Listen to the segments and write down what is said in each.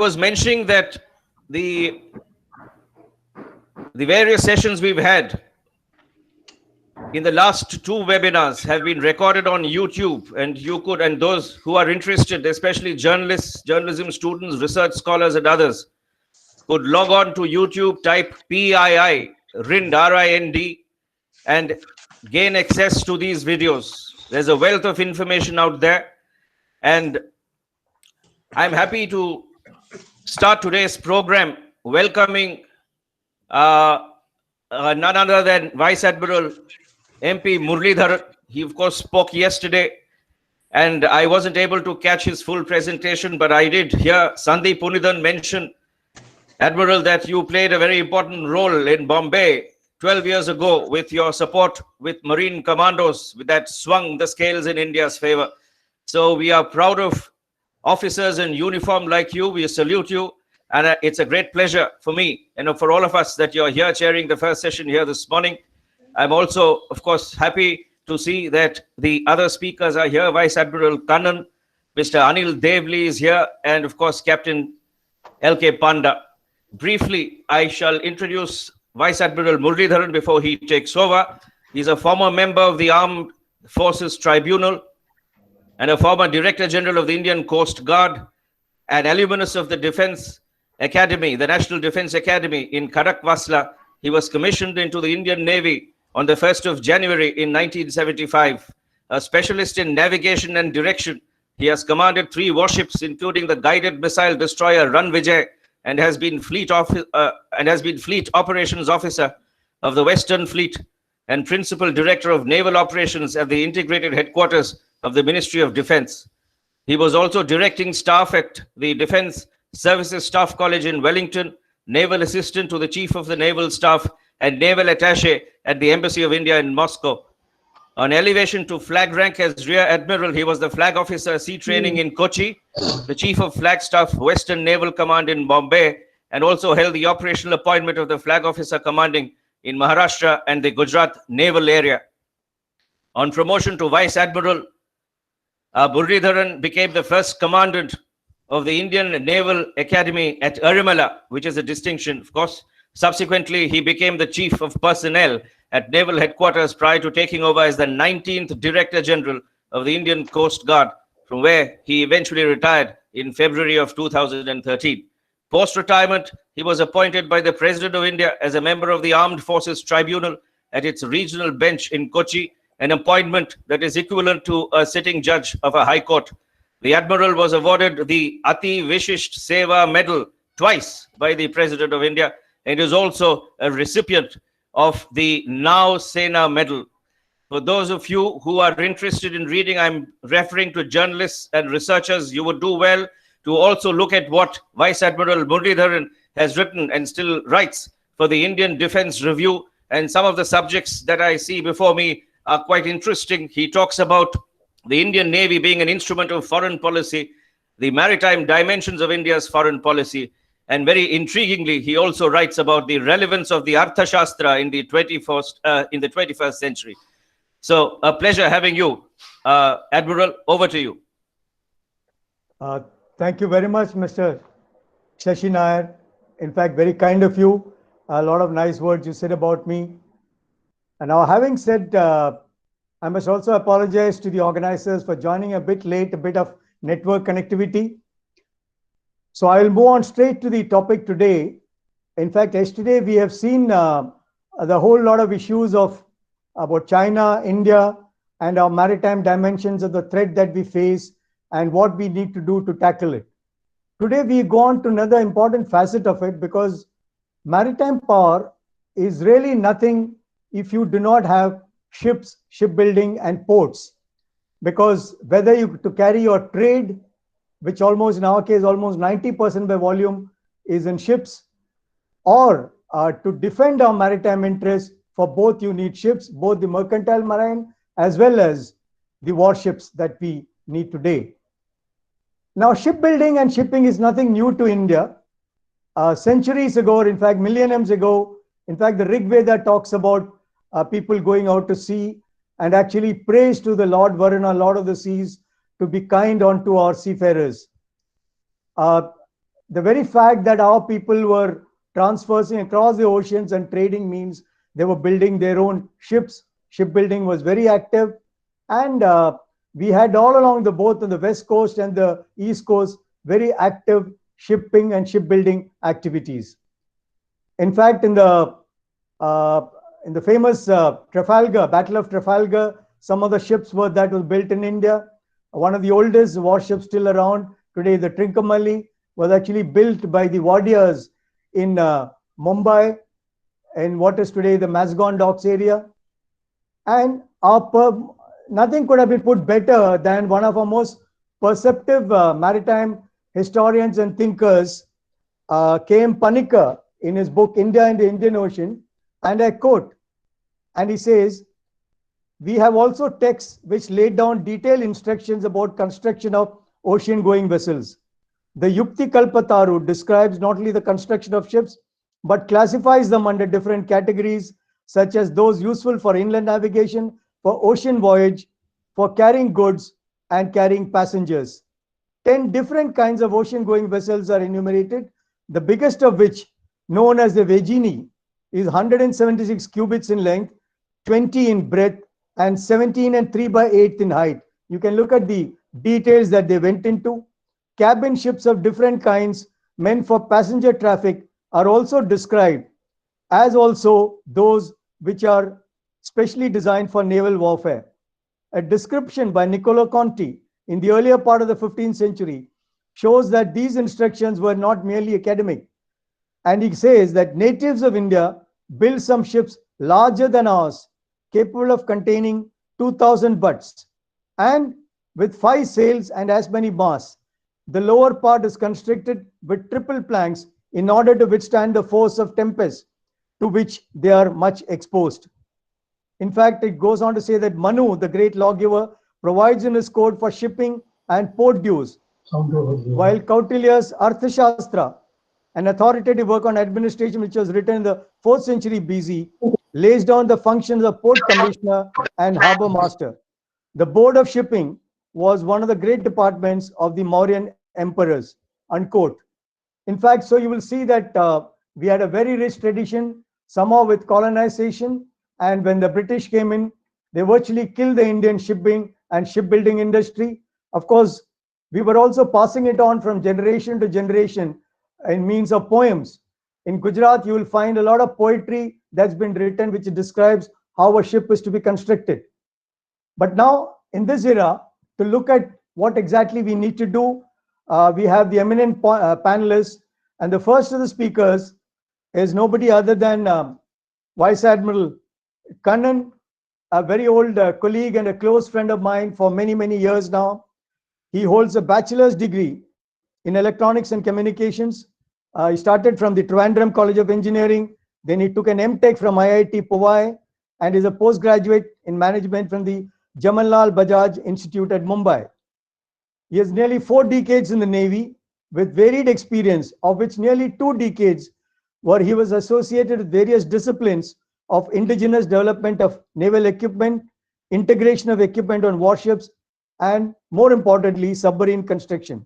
was mentioning that the various sessions we've had in the last two webinars have been recorded on YouTube, and and those who are interested, especially journalists, journalism students, research scholars, and others, could log on to YouTube, type PII, RIND, RIND, and gain access to these videos. There's a wealth of information out there, and I'm happy to start today's program welcoming none other than Vice Admiral MP Muralidharan. He, of course, spoke yesterday, and I wasn't able to catch his full presentation, but I did hear Sandeep Punithan mention, Admiral, that you played a very important role in Bombay 12 years ago with your support with Marine Commandos that swung the scales in India's favor. So we are proud of officers in uniform like you. We salute you. And it's a great pleasure for me and for all of us that you're here chairing the first session here this morning. I'm also, of course, happy to see that the other speakers are here. Vice Admiral Kannan, Mr. Anil Devli is here, and of course, Captain L.K. Panda. Briefly, I shall introduce Vice Admiral Muralidharan before he takes over. He's a former member of the Armed Forces Tribunal and a former Director General of the Indian Coast Guard, an alumnus of the Defense Academy, the National Defense Academy in Kadakwasla. He was commissioned into the Indian Navy on the 1st of January in 1975. A specialist in navigation and direction, he has commanded 3 warships, including the guided missile destroyer Ran Vijay, and has been fleet operations officer of the Western Fleet and principal director of naval operations at the integrated headquarters of the Ministry of Defense. He was also directing staff at the Defense Services Staff College in Wellington, naval assistant to the Chief of the Naval Staff, and naval attaché at the Embassy of India in Moscow. On elevation to flag rank as Rear Admiral, he was the Flag Officer Sea Training in Kochi, the Chief of Flag Staff Western Naval Command in Bombay, and also held the operational appointment of the Flag Officer Commanding in Maharashtra and the Gujarat Naval Area. On promotion to Vice Admiral, Muralidharan became the first commandant of the Indian Naval Academy at Arimala, which is a distinction, of course. Subsequently, he became the Chief of Personnel at Naval Headquarters prior to taking over as the 19th Director General of the Indian Coast Guard, from where he eventually retired in February of 2013. Post-retirement, he was appointed by the President of India as a member of the Armed Forces Tribunal at its regional bench in Kochi, an appointment that is equivalent to a sitting judge of a high court. The Admiral was awarded the Ati Vishisht Seva Medal twice by the President of India, and is also a recipient of the Now Sena Medal. For those of you who are interested in reading, I'm referring to journalists and researchers. You would do well to also look at what Vice Admiral Muralidharan has written and still writes for the Indian Defense Review, and some of the subjects that I see before me are quite interesting. He talks about the Indian Navy being an instrument of foreign policy, the maritime dimensions of India's foreign policy, and very intriguingly, he also writes about the relevance of the Arthashastra in the 21st century. So, a pleasure having you, Admiral. Over to you. Thank you very much, Mr. Shashi Nair. In fact, very kind of you. A lot of nice words you said about me. And now, having said, I must also apologize to the organizers for joining a bit late, a bit of network connectivity. So I will move on straight to the topic today. In fact, yesterday we have seen the whole lot of issues about China, India, and our maritime dimensions of the threat that we face and what we need to do to tackle it. Today we go on to another important facet of it, because maritime power is really nothing if you do not have ships, shipbuilding, and ports. Because whether you to carry your trade, which almost in our case, almost 90% by volume is in ships, or to defend our maritime interests, for both you need ships, both the mercantile marine as well as the warships that we need today. Now, shipbuilding and shipping is nothing new to India. Centuries ago, in fact, millenniums ago, in fact, the Rig Veda talks about people going out to sea and actually prays to the Lord Varuna, Lord of the Seas, to be kind unto our seafarers. the very fact that our people were transversing across the oceans and trading means they were building their own ships. Shipbuilding was very active, and we had all along the both on the west coast and the east coast very active shipping and shipbuilding activities. In fact, uh, in the famous Trafalgar Battle of Trafalgar, some of the ships were that was built in India. One of the oldest warships still around today, the Trincomalee, was actually built by the Warriors in Mumbai, in what is today the Mazgon Docks area. And nothing could have been put better than one of our most perceptive maritime historians and thinkers, K.M. Panikkar, in his book India and the Indian Ocean. And I quote, and he says, we have also texts which laid down detailed instructions about construction of ocean-going vessels. The Yukti Kalpataru describes not only the construction of ships, but classifies them under different categories, such as those useful for inland navigation, for ocean voyage, for carrying goods, and carrying passengers. 10 different kinds of ocean-going vessels are enumerated, the biggest of which, known as the Vagini, is 176 cubits in length, 20 in breadth, and 17 and 3 by 8 in height. You can look at the details that they went into. Cabin ships of different kinds meant for passenger traffic are also described, as also those which are specially designed for naval warfare. A description by Niccolo Conti in the earlier part of the 15th century shows that these instructions were not merely academic. And he says that natives of India built some ships larger than ours, capable of containing 2,000 butts, and with 5 sails and as many masts. The lower part is constructed with triple planks in order to withstand the force of tempest to which they are much exposed. In fact, it goes on to say that Manu, the great lawgiver, provides in his code for shipping and port dues, while Kautilya's Arthashastra, an authoritative work on administration which was written in the 4th century BC, lays down the functions of port commissioner and harbor master. The board of shipping was one of the great departments of the Mauryan emperors, unquote. In fact, so you will see that we had a very rich tradition, somehow with colonization. And when the British came in, they virtually killed the Indian shipping and shipbuilding industry. Of course, we were also passing it on from generation to generation in means of poems. In Gujarat, you will find a lot of poetry that's been written which describes how a ship is to be constructed. But now, in this era, to look at what exactly we need to do, we have the eminent panelists, and the first of the speakers is nobody other than Vice Admiral Kannan, a very old colleague and a close friend of mine for many, many years now. He holds a bachelor's degree in electronics and communications. He started from the Trivandrum College of Engineering. Then he took an MTech from IIT Powai and is a postgraduate in management from the Jamanlal Bajaj Institute at Mumbai. He has nearly 4 decades in the Navy with varied experience, of which nearly 2 decades where he was associated with various disciplines of indigenous development of naval equipment, integration of equipment on warships, and more importantly, submarine construction.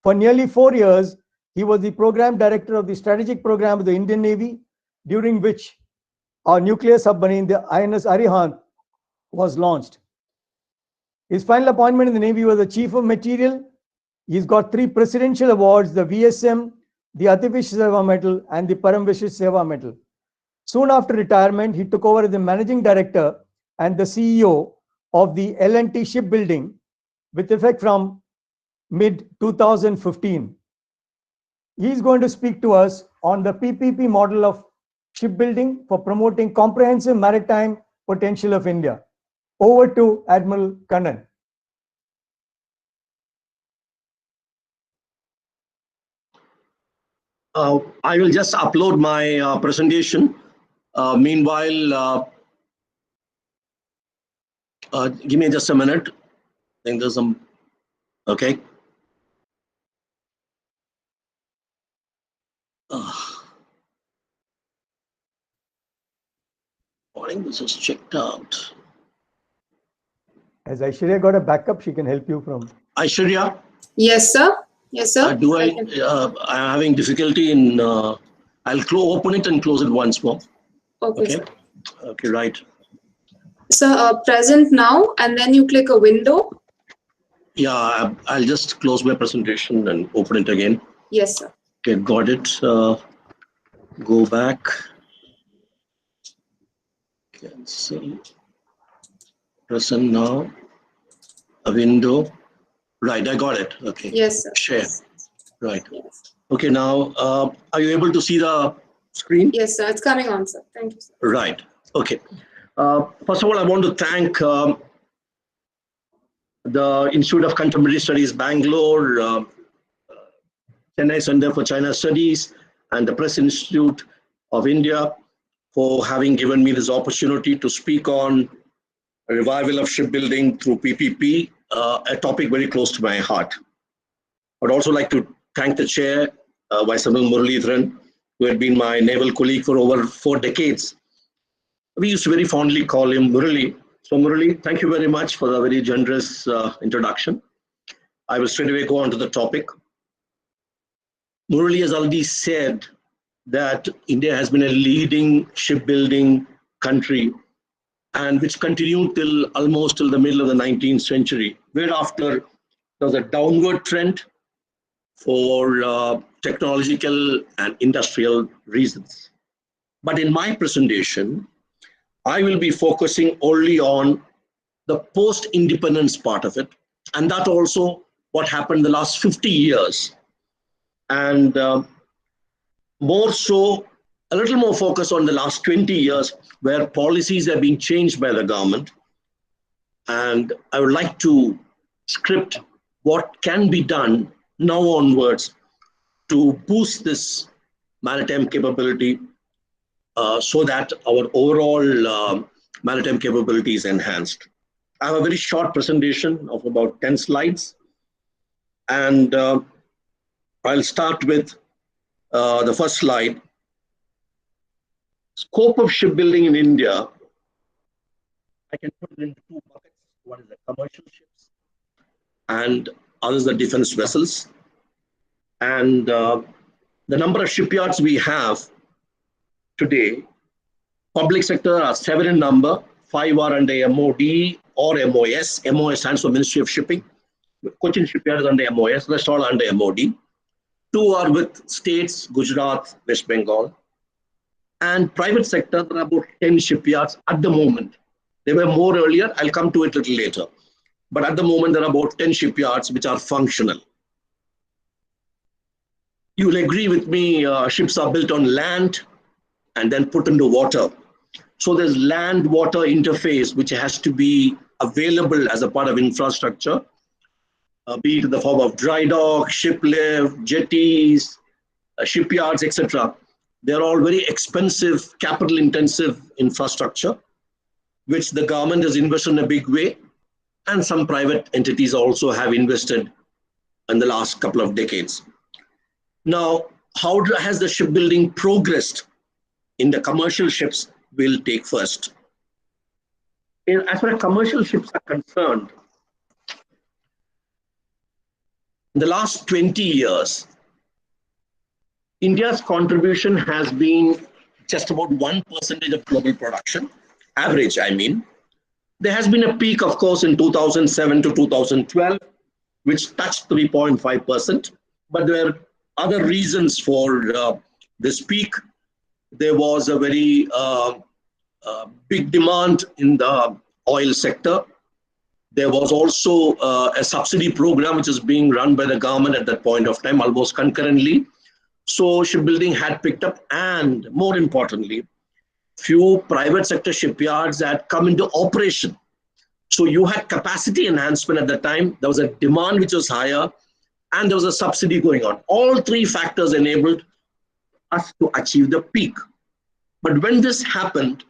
For nearly 4 years, he was the program director of the strategic program of the Indian Navy, during which our nuclear submarine, the INS Arihant, was launched. His final appointment in the Navy was the Chief of Material. He's got 3 presidential awards, the VSM, the Ativish Seva Medal, and the Paramvishis Seva Medal. Soon after retirement, he took over as the Managing Director and the CEO of the L&T Shipbuilding with effect from mid-2015. He's going to speak to us on the PPP model of shipbuilding for promoting comprehensive maritime potential of India. Over to Admiral Kannan. I will just upload my presentation. Meanwhile, give me just a minute. I think there's some, okay. I think this is checked out. Has Aishwarya got a backup? She can help you from. Aishwarya? Yes, sir. Yes, sir. I'm having difficulty in, I'll open it and close it once more. Okay, Okay. sir. Okay, right. So present now, and then you click a window. Yeah, I'll just close my presentation and open it again. Yes, sir. Okay, got it. Go back. Cancel. Present now. A window. Right, I got it. Okay. Yes, sir. Share. Right. Yes. Okay, now, are you able to see the screen? Yes, sir. It's coming on, sir. Thank you, sir. Right. Okay. First of all, I want to thank the Institute of Contemporary Studies, Bangalore, Chennai Center for China Studies, and the Press Institute of India for having given me this opportunity to speak on a revival of shipbuilding through PPP, a topic very close to my heart. I'd also like to thank the chair, Vice Admiral Muralidharan, who had been my naval colleague for over 4 decades. We used to very fondly call him Murali. So Murali, thank you very much for the very generous introduction. I will straight away go on to the topic. Murali has already said that India has been a leading shipbuilding country, and which continued till almost till the middle of the 19th century. Whereafter there was a downward trend for technological and industrial reasons. But in my presentation, I will be focusing only on the post-independence part of it, and that also what happened the last 50 years. And more so, a little more focus on the last 20 years, where policies have been changed by the government. And I would like to script what can be done now onwards to boost this maritime capability so that our overall maritime capability is enhanced. I have a very short presentation of about 10 slides. And I'll start with the first slide. Scope of shipbuilding in India, I can put it into 2 buckets. One is the commercial ships and others the defense vessels. And the number of shipyards we have today, public sector are 7 in number, 5 are under MOD or MOS. MOS stands for Ministry of Shipping. Cochin shipyard is under MOS, rest all under MOD. 2 are with states, Gujarat, West Bengal. And private sector, there are about 10 shipyards at the moment. There were more earlier, I'll come to it a little later. But at the moment, there are about 10 shipyards which are functional. You will agree with me, ships are built on land and then put into water. So there's land-water interface which has to be available as a part of infrastructure, be it in the form of dry dock, ship lift, jetties, shipyards, etc. They're all very expensive, capital-intensive infrastructure, which the government has invested in a big way, and some private entities also have invested in the last couple of decades. Now, how has the shipbuilding progressed in the commercial ships? We'll take first. As far as commercial ships are concerned, in the last 20 years, India's contribution has been just about 1% of global production, average, I mean. There has been a peak, of course, in 2007 to 2012, which touched 3.5%. But there are other reasons for this peak. There was a very big demand in the oil sector. There was also a subsidy program which is being run by the government at that point of time, almost concurrently. So shipbuilding had picked up, and more importantly, few private sector shipyards had come into operation. So you had capacity enhancement at the time. There was a demand which was higher, and there was a subsidy going on. All 3 factors enabled us to achieve the peak. But when this happened,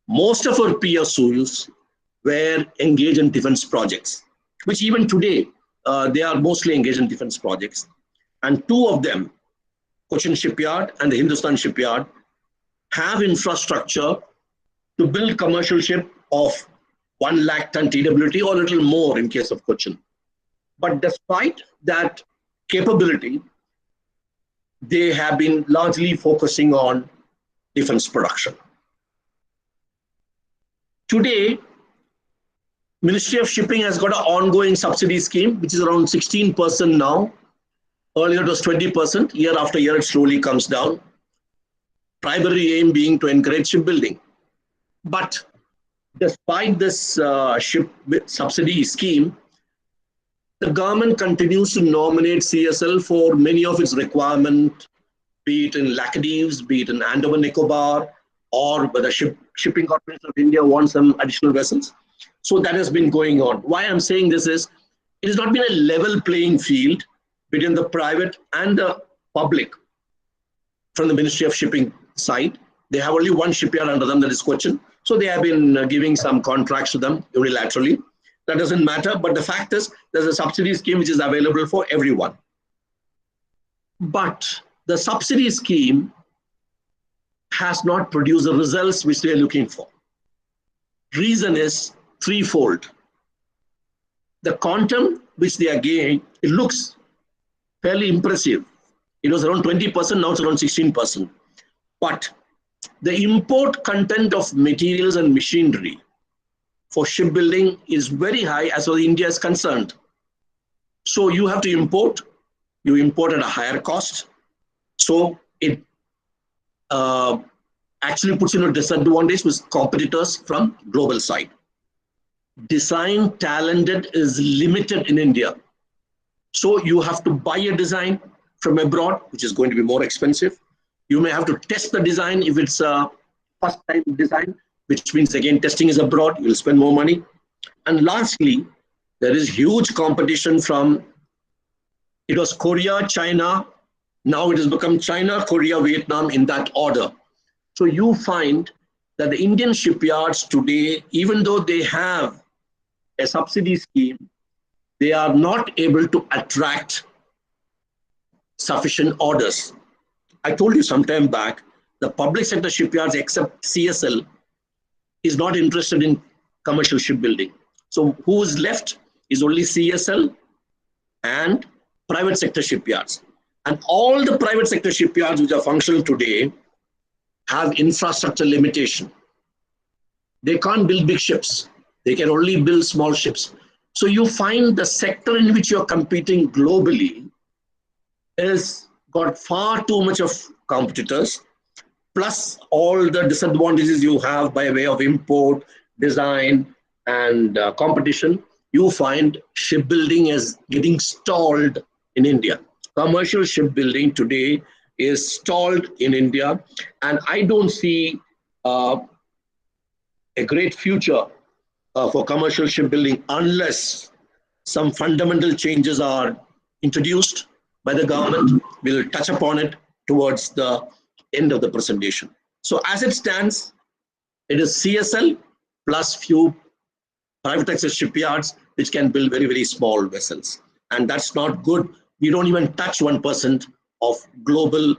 most of our PSUs were engaged in defense projects, which even today, they are mostly engaged in defense projects. And 2 of them, Cochin Shipyard and the Hindustan Shipyard, have infrastructure to build commercial ship of 1 lakh ton TWT or a little more in case of Cochin. But despite that capability, they have been largely focusing on defense production. Today, Ministry of Shipping has got an ongoing subsidy scheme, which is around 16% now. Earlier it was 20%. Year after year, it slowly comes down. Primary aim being to encourage shipbuilding. But despite this ship subsidy scheme, the government continues to nominate CSL for many of its requirements, be it in Laccadives, be it in Andaman Nicobar, or whether Shipping Corporation of India wants some additional vessels. So that has been going on. Why I'm saying this is, it has not been a level playing field between the private and the public from the Ministry of Shipping side. They have only one shipyard under them, that is Cochin. So they have been giving some contracts to them unilaterally. That doesn't matter, but the fact is there's a subsidy scheme which is available for everyone. But the subsidy scheme has not produced the results which they are looking for. Reason is threefold. The quantum which they are gaining, it looks fairly impressive. It was around 20%, now it's around 16%. But the import content of materials and machinery for shipbuilding is very high as far as India is concerned. So you have to import, you import at a higher cost. So it actually puts you in a disadvantage with competitors from global side. Design talented is limited in India. So you have to buy a design from abroad, which is going to be more expensive. You may have to test the design if it's a first time design, which means again testing is abroad, you'll spend more money. And lastly, there is huge competition from, it was Korea, China, now it has become China, Korea, Vietnam in that order. So you find that the Indian shipyards today, even though they have a subsidy scheme, they are not able to attract sufficient orders. I told you some time back, the public sector shipyards except CSL is not interested in commercial shipbuilding. So who is left is only CSL and private sector shipyards. And all the private sector shipyards which are functional today have infrastructure limitation. They can't build big ships. They can only build small ships. So you find the sector in which you're competing globally is got far too much of competitors, plus all the disadvantages you have by way of import, design, and competition. You find shipbuilding is getting stalled in India. Commercial shipbuilding today is stalled in India, and I don't see a great future for commercial shipbuilding unless some fundamental changes are introduced by the government. We'll touch upon it towards the end of the presentation. So as it stands, it is CSL plus few private access shipyards which can build very, very small vessels. And that's not good. We don't even touch 1% of global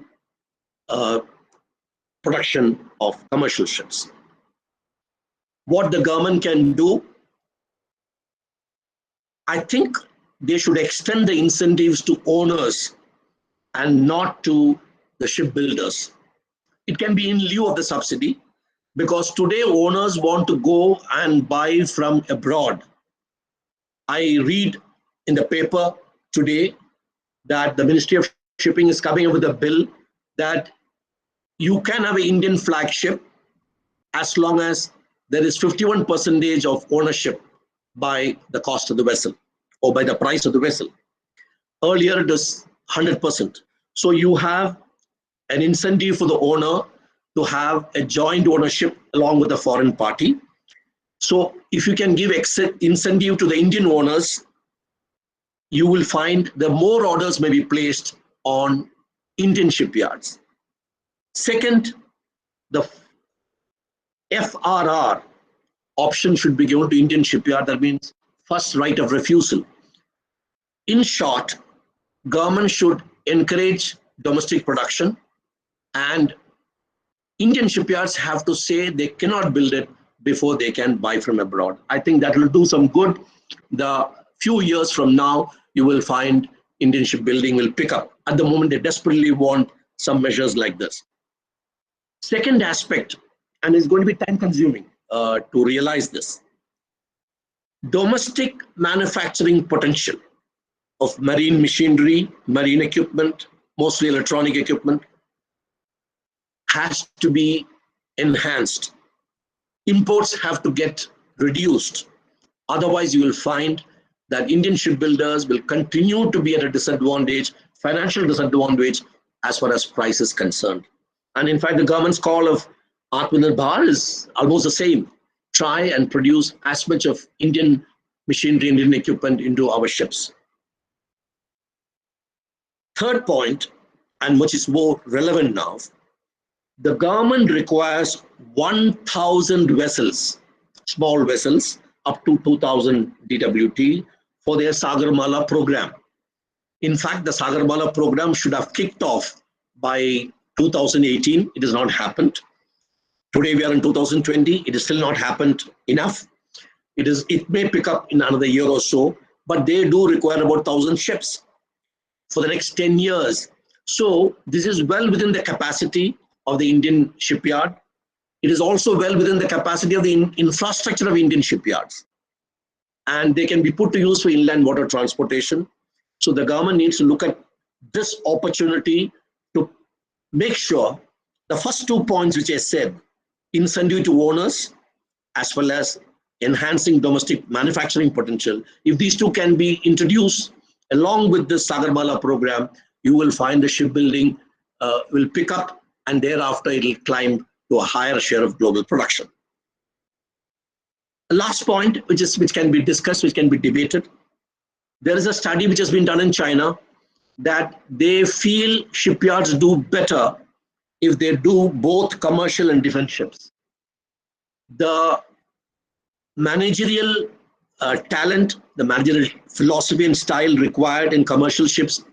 production of commercial ships. What the government can do, I think they should extend the incentives to owners and not to the shipbuilders. It can be in lieu of the subsidy, because today owners want to go and buy from abroad. I read in the paper today that the Ministry of Shipping is coming up with a bill that you can have an Indian flagship as long as there is 51% of ownership by the cost of the vessel or by the price of the vessel. Earlier it was 100%. So you have an incentive for the owner to have a joint ownership along with the foreign party. So if you can give incentive to the Indian owners, you will find that more orders may be placed on Indian shipyards. Second, the FRR option should be given to Indian shipyard. That means first right of refusal. In short, government should encourage domestic production, and Indian shipyards have to say they cannot build it before they can buy from abroad. I think that will do some good. The few years from now, you will find Indian shipbuilding will pick up. At the moment, they desperately want some measures like this. Second aspect, and it's going to be time consuming to realize this, domestic manufacturing potential of marine machinery, marine equipment, mostly electronic equipment, has to be enhanced. Imports have to get reduced. Otherwise, you will find that Indian shipbuilders will continue to be at a disadvantage, financial disadvantage, as far as price is concerned. And in fact, the government's call of Atmanirbhar is almost the same. Try and produce as much of Indian machinery, Indian equipment into our ships. Third point, and which is more relevant now, the government requires 1,000 vessels, small vessels, up to 2,000 DWT for their Sagarmala program. In fact, the Sagarmala program should have kicked off by 2018. It has not happened. Today we are in 2020. It has still not happened enough. It may pick up in another year or so, but they do require about 1,000 ships for the next 10 years. So this is well within the capacity of the Indian shipyard. It is also well within the capacity of the infrastructure of Indian shipyards. And they can be put to use for inland water transportation. So the government needs to look at this opportunity to make sure the first 2 points which I said, incentive to owners as well as enhancing domestic manufacturing potential, if these two can be introduced along with the Sagarmala program, you will find the shipbuilding will pick up, and thereafter it will climb to a higher share of global production. The last point, which can be discussed, which can be debated, there is a study which has been done in China that they feel shipyards do better if they do both commercial and defense ships. The managerial talent, the managerial philosophy and style required in commercial ships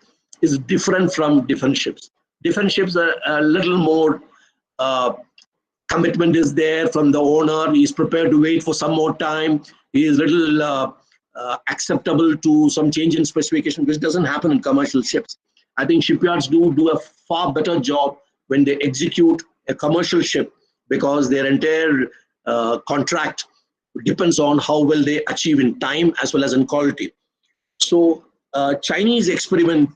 is different from defense ships. Defense ships are a little more commitment is there from the owner. He is prepared to wait for some more time. He is little acceptable to some change in specification, which doesn't happen in commercial ships. I think shipyards do a far better job when they execute a commercial ship, because their entire contract depends on how well they achieve in time as well as in quality. So Chinese experiment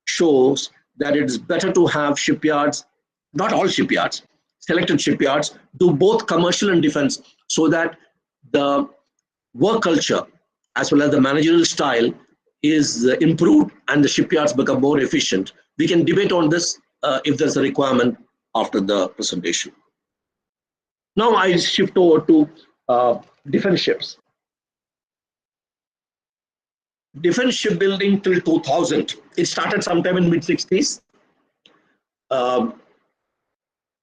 shows that it is better to have shipyards, not all shipyards, selected shipyards, do both commercial and defense, so that the work culture as well as the managerial style is improved and the shipyards become more efficient. We can debate on this if there's a requirement after the presentation. Now I shift over to defense ships. Defense shipbuilding till 2000, it started sometime in mid-60s.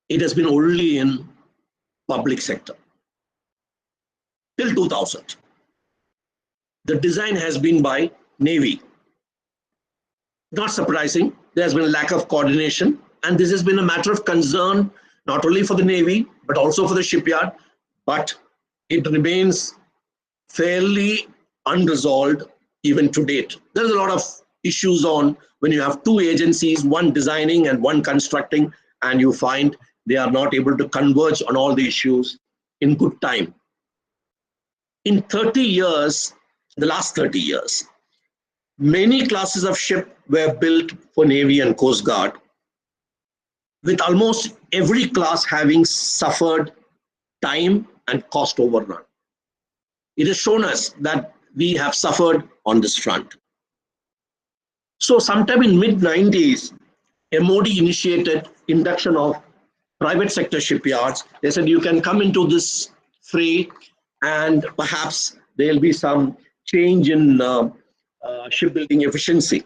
It has been only in public sector till 2000. The design has been by Navy. Not surprising, there has been a lack of coordination, and this has been a matter of concern not only for the Navy but also for the shipyard, but it remains fairly unresolved even to date. There's a lot of issues on when you have two agencies, one designing and one constructing, and you find they are not able to converge on all the issues in good time. In 30 years, the last 30 years, many classes of ship were built for Navy and Coast Guard, with almost every class having suffered time and cost overrun. It has shown us that we have suffered on this front. So sometime in mid-90s, MOD initiated induction of private sector shipyards. They said you can come into this fray and perhaps there will be some change in shipbuilding efficiency.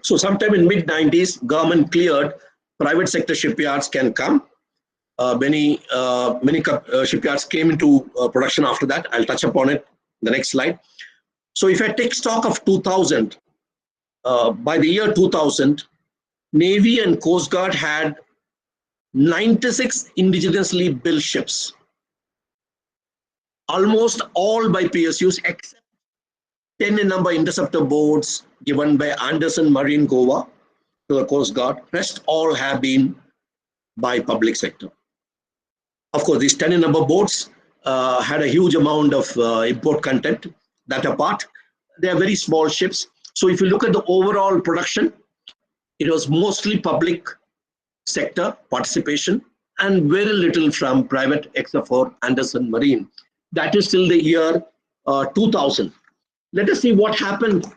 So sometime in mid-90s, government cleared private sector shipyards can come. Many shipyards came into production after that. I'll touch upon it in the next slide. So if I take stock of 2000, by the year 2000, Navy and Coast Guard had 96 indigenously built ships, almost all by PSUs except 10 in number interceptor boats given by Anderson Marine Goa to the Coast Guard. Rest all have been by public sector. Of course, these 10 in number boats had a huge amount of import content. That apart, they are very small ships. So if you look at the overall production, it was mostly public sector participation and very little from private except for Anderson Marine. That is till the year 2000. Let us see what happened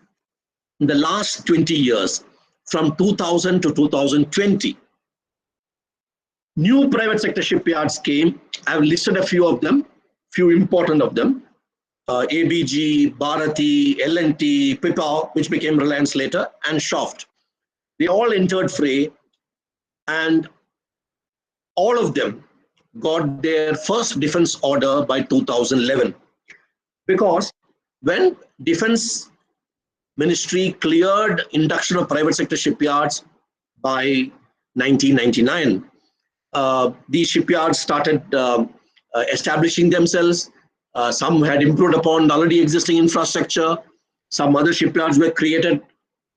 in the last 20 years from 2000 to 2020. New private sector shipyards came. I've listed a few of them, few important of them. ABG, Bharati, L&T, Pippa, which became Reliance later, and Shaft. They all entered fray, and all of them got their first defense order by 2011. Because when Defense Ministry cleared induction of private sector shipyards by 1999, these shipyards started establishing themselves. Some had improved upon already existing infrastructure. Some other shipyards were created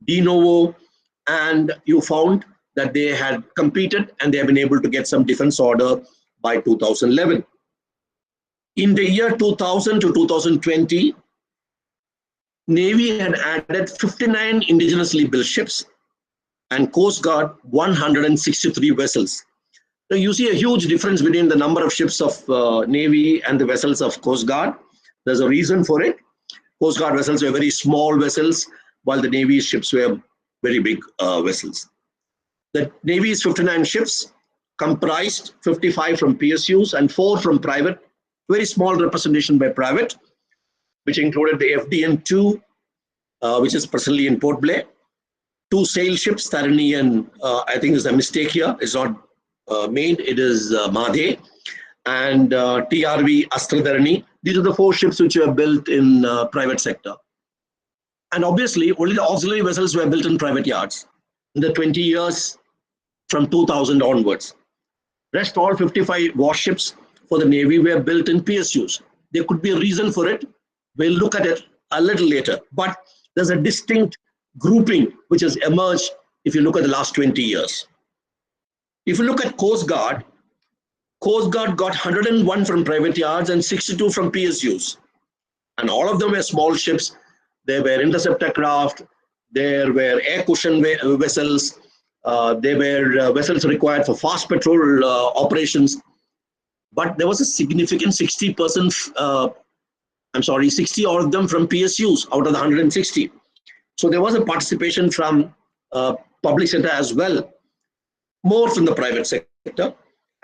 de novo, and you found that they had competed and they have been able to get some defense order by 2011. In the year 2000 to 2020, Navy had added 59 indigenously built ships and Coast Guard 163 vessels. Now you see a huge difference between the number of ships of Navy and the vessels of Coast Guard. There's a reason for it. Coast Guard vessels were very small vessels, while the Navy's ships were very big vessels. The Navy's 59 ships comprised 55 from PSUs and 4 from private, very small representation by private, which included the FDN-2, which is presently in Port Blair, 2 sail ships, Tarini and I think there's a mistake here, it's not main, it is Madhe, and TRV Astradharani. These are the 4 ships which were built in private sector. And obviously, only the auxiliary vessels were built in private yards in the 20 years from 2000 onwards. Rest all 55 warships for the Navy were built in PSUs. There could be a reason for it. We'll look at it a little later. But there's a distinct grouping which has emerged if you look at the last 20 years. If you look at Coast Guard got 101 from private yards and 62 from PSUs. And all of them were small ships. There were interceptor craft, there were air cushion vessels, there were vessels required for fast patrol operations. But there was a significant 60% 60 of them from PSUs out of the 160. So there was a participation from public sector as well, more from the private sector.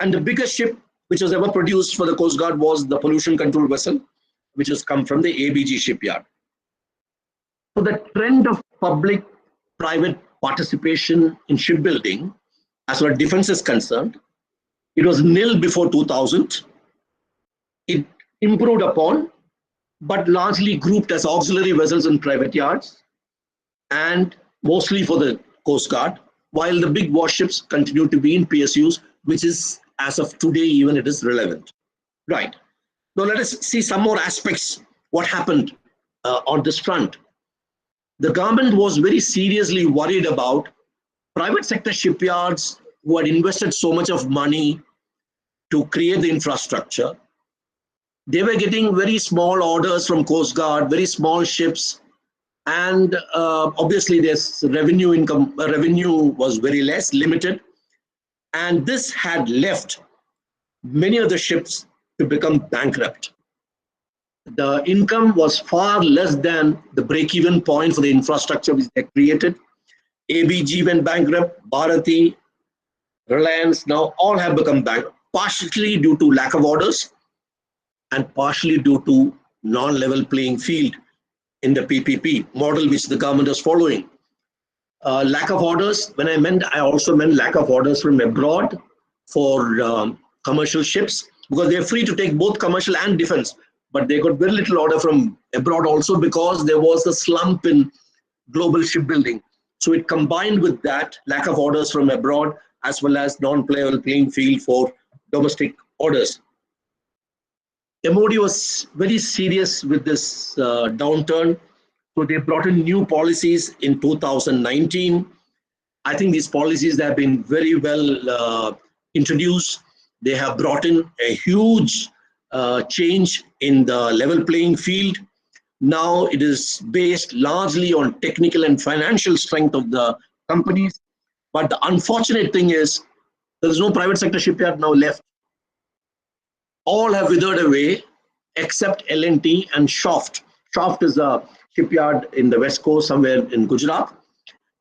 And the biggest ship which was ever produced for the Coast Guard was the pollution control vessel, which has come from the ABG shipyard. So the trend of public-private participation in shipbuilding, as far as defense is concerned, it was nil before 2000. It improved upon, but largely grouped as auxiliary vessels in private yards and mostly for the Coast Guard, while the big warships continue to be in PSUs, which is, as of today, even it is relevant. Right. Now let us see some more aspects, what happened on this front. The government was very seriously worried about private sector shipyards who had invested so much of money to create the infrastructure. They were getting very small orders from Coast Guard, very small ships, and obviously this revenue was very less, limited, and this had left many of the ships to become bankrupt. The income was far less than the break-even point for the infrastructure which they created. ABG went bankrupt, Bharati, Reliance, now all have become bankrupt, partially due to lack of orders and partially due to non-level playing field in the PPP model which the government is following. Lack of orders, I also meant lack of orders from abroad for commercial ships, because they're free to take both commercial and defense, but they got very little order from abroad also because there was a slump in global shipbuilding. So it combined with that lack of orders from abroad as well as non-level playing field for domestic orders. MOD was very serious with this downturn. So they brought in new policies in 2019. I think these policies have been very well introduced. They have brought in a huge change in the level playing field. Now it is based largely on technical and financial strength of the companies. But the unfortunate thing is there is no private sector shipyard now left. All have withered away except L&T and Shaft. Shaft is a shipyard in the west coast somewhere in Gujarat,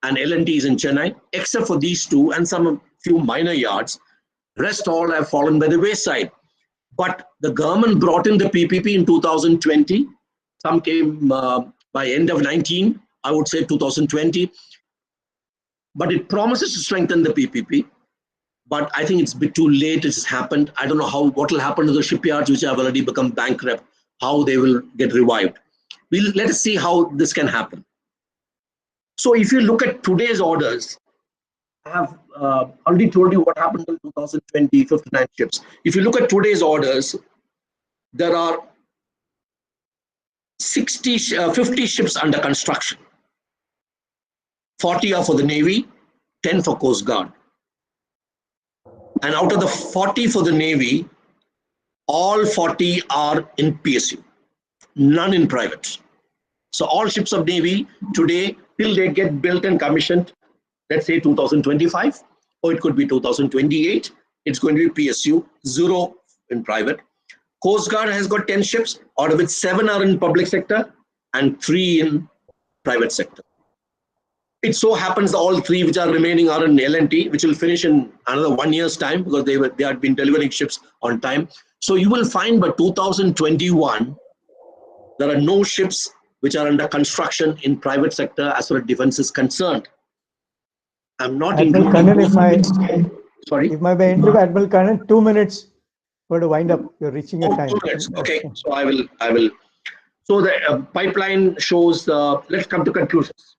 and L&T is in Chennai. Except for these two and some few minor yards, rest all have fallen by the wayside. But the government brought in the PPP in 2020. Some came by end of 19, I would say 2020. But it promises to strengthen the PPP. But I think it's a bit too late. It's happened. I don't know what will happen to the shipyards which have already become bankrupt, how they will get revived. Let us see how this can happen. So if you look at today's orders, I have already told you what happened in 2020, 59 ships. If you look at today's orders, there are 50 ships under construction. 40 are for the Navy, 10 for Coast Guard. And out of the 40 for the Navy, all 40 are in PSU, none in private. So all ships of Navy today, till they get built and commissioned, let's say 2025, or it could be 2028, it's going to be PSU, 0 in private. Coast Guard has got 10 ships, out of which 7 are in public sector and 3 in private sector. It so happens all 3 which are remaining are in L&T, which will finish in another 1 year's time because they had been delivering ships on time. So you will find by 2021, there are no ships which are under construction in private sector as far as defense is concerned. I'm not Admiral Kannan, sorry? If my interview, Admiral Kannan, 2 minutes for to wind up. You're reaching your time. 2 minutes. Okay, so I will. So the pipeline shows, let's come to conclusions.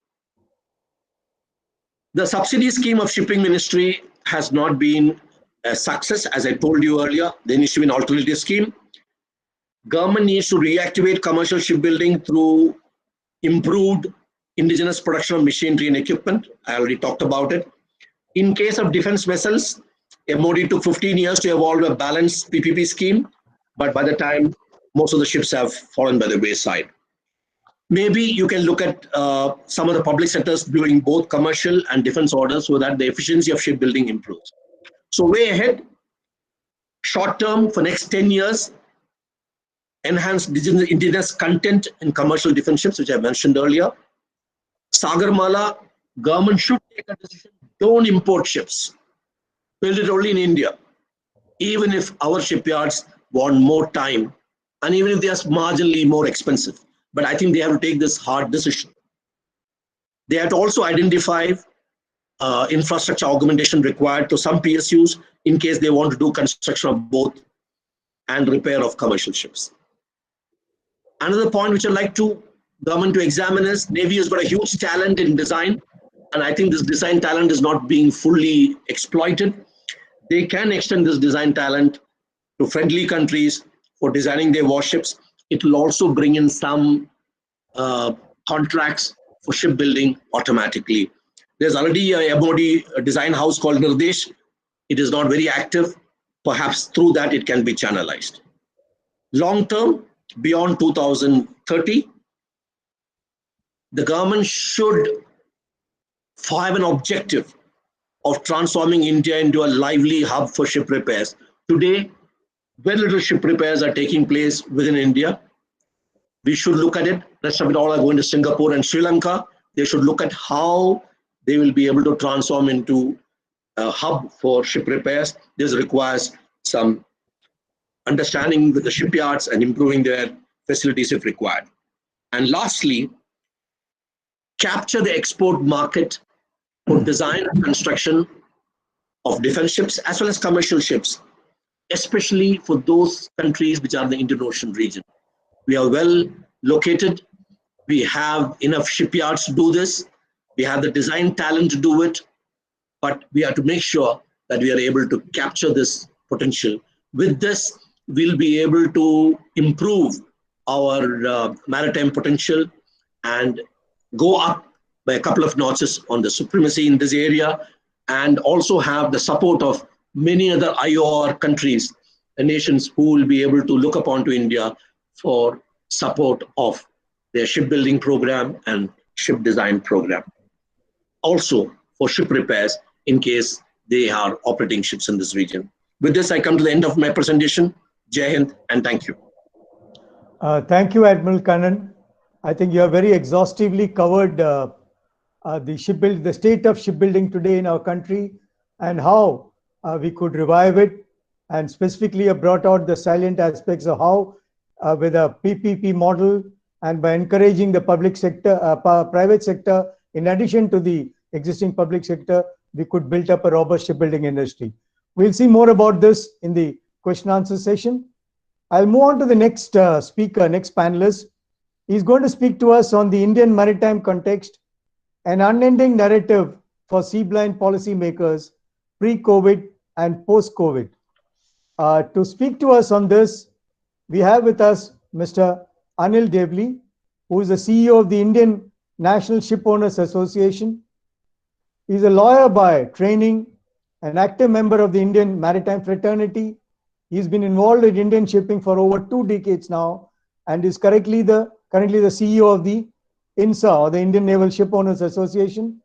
The subsidy scheme of shipping ministry has not been a success. As I told you earlier, there needs to be an alternative scheme. Government needs to reactivate commercial shipbuilding through improved indigenous production of machinery and equipment. I already talked about it. In case of defense vessels, MOD took 15 years to evolve a balanced PPP scheme, but by the time most of the ships have fallen by the wayside. Maybe you can look at some of the public sectors doing both commercial and defense orders so that the efficiency of shipbuilding improves. So way ahead, short term for next 10 years, enhance indigenous content in commercial defense ships, which I mentioned earlier. Sagarmala, government should take a decision, don't import ships. Build it only in India. Even if our shipyards want more time, and even if they are marginally more expensive. But I think they have to take this hard decision. They have to also identify infrastructure augmentation required to some PSUs in case they want to do construction of both and repair of commercial ships. Another point which I'd like government to examine is Navy has got a huge talent in design, and I think this design talent is not being fully exploited. They can extend this design talent to friendly countries for designing their warships. It will also bring in some contracts for shipbuilding automatically. There's already a MOD design house called Nirdesh. It is not very active. Perhaps through that it can be channelized. Long term, beyond 2030, the government should have an objective of transforming India into a lively hub for ship repairs. Today, very little ship repairs are taking place within India. We should look at it. Rest of it all are going to Singapore and Sri Lanka. They should look at how they will be able to transform into a hub for ship repairs. This requires some understanding with the shipyards and improving their facilities if required. And lastly, capture the export market for design and construction of defense ships as well as commercial ships, especially for those countries which are in the Indian Ocean region. We are well located. We have enough shipyards to do this. We have the design talent to do it, but we have to make sure that we are able to capture this potential. With this, we'll be able to improve our maritime potential, and go up by a couple of notches on the supremacy in this area, and also have the support of many other IOR countries and nations who will be able to look upon to India for support of their shipbuilding program and ship design program. Also for ship repairs in case they are operating ships in this region. With this, I come to the end of my presentation. Jai Hind, and thank you. Thank you, Admiral Kannan. I think you have very exhaustively covered the state of shipbuilding today in our country and how we could revive it. And specifically, you brought out the salient aspects of how, with a PPP model and by encouraging the public sector, private sector, in addition to the existing public sector, we could build up a robust shipbuilding industry. We'll see more about this in the question answer session. I'll move on to the next speaker, next panelist. He's going to speak to us on the Indian maritime context, an unending narrative for seablind policymakers pre-COVID and post-COVID. To speak to us on this, we have with us Mr. Anil Devli, who is the CEO of the Indian National Shipowners Association. He's a lawyer by training, an active member of the Indian Maritime Fraternity. He's been involved in Indian shipping for over 2 decades now, and is currently the CEO of the INSA, or the Indian Naval Shipowners Association,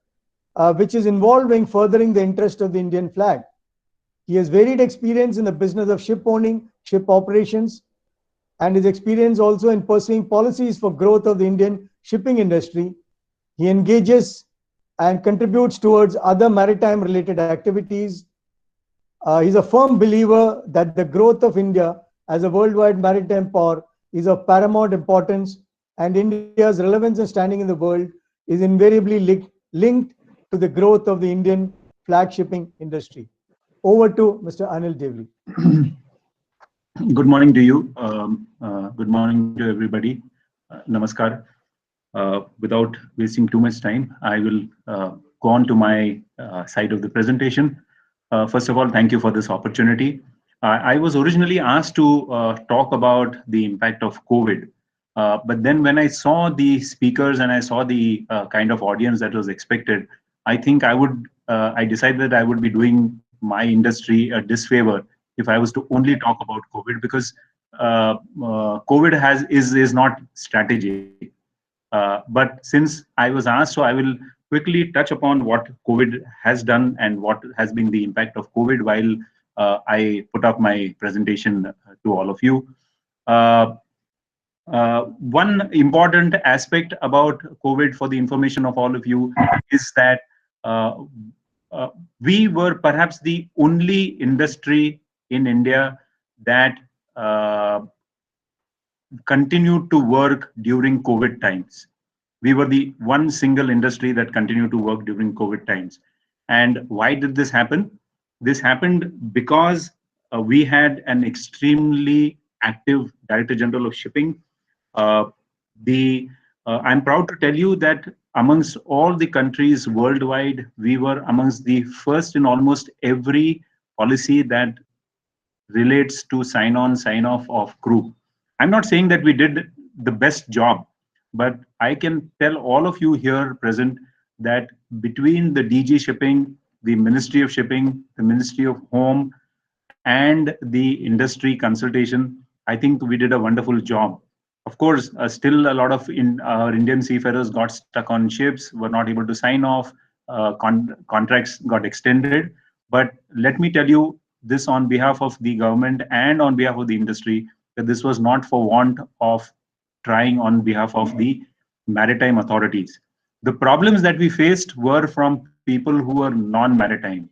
which is involved in furthering the interest of the Indian flag. He has varied experience in the business of ship owning, ship operations, and his experience also in pursuing policies for growth of the Indian shipping industry. He engages and contributes towards other maritime related activities. He's a firm believer that the growth of India as a worldwide maritime power is of paramount importance, and India's relevance and standing in the world is invariably linked to the growth of the Indian flag shipping industry. Over to Mr. Anil Devli. Good morning to you. Good morning to everybody. Namaskar. Without wasting too much time, I will go on to my side of the presentation. First of all, thank you for this opportunity. I was originally asked to talk about the impact of COVID, but then when I saw the speakers and I saw the kind of audience that was expected, I think I decided that I would be doing my industry a disfavor if I was to only talk about COVID, because COVID is not strategy. But since I was asked, so I will quickly touch upon what COVID has done and what has been the impact of COVID while I put up my presentation to all of you. One important aspect about COVID for the information of all of you is that we were perhaps the only industry in India that continued to work during COVID times. We were the one single industry that continued to work during COVID times. And why did this happen? This happened because we had an extremely active Director General of Shipping. I'm proud to tell you that amongst all the countries worldwide, we were amongst the first in almost every policy that relates to sign-on, sign-off of crew. I'm not saying that we did the best job, but I can tell all of you here present that between the DG Shipping, the Ministry of Shipping, the Ministry of Home, and the industry consultation, I think we did a wonderful job. Of course, still a lot of our Indian seafarers got stuck on ships, were not able to sign off, contracts got extended. But let me tell you this on behalf of the government and on behalf of the industry, that this was not for want of trying on behalf of the maritime authorities. The problems that we faced were from people who were non-maritime.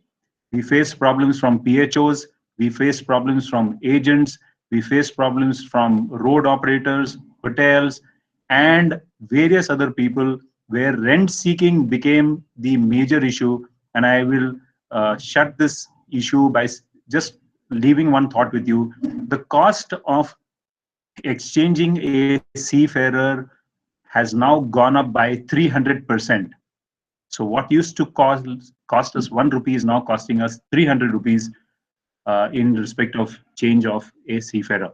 We faced problems from PHOs, we faced problems from agents, we faced problems from road operators, hotels, and various other people where rent seeking became the major issue. And I will shut this issue by just leaving one thought with you. The cost of exchanging a seafarer has now gone up by 300%. So what used to cost us 1 rupee is now costing us 300 rupees in respect of change of a seafarer.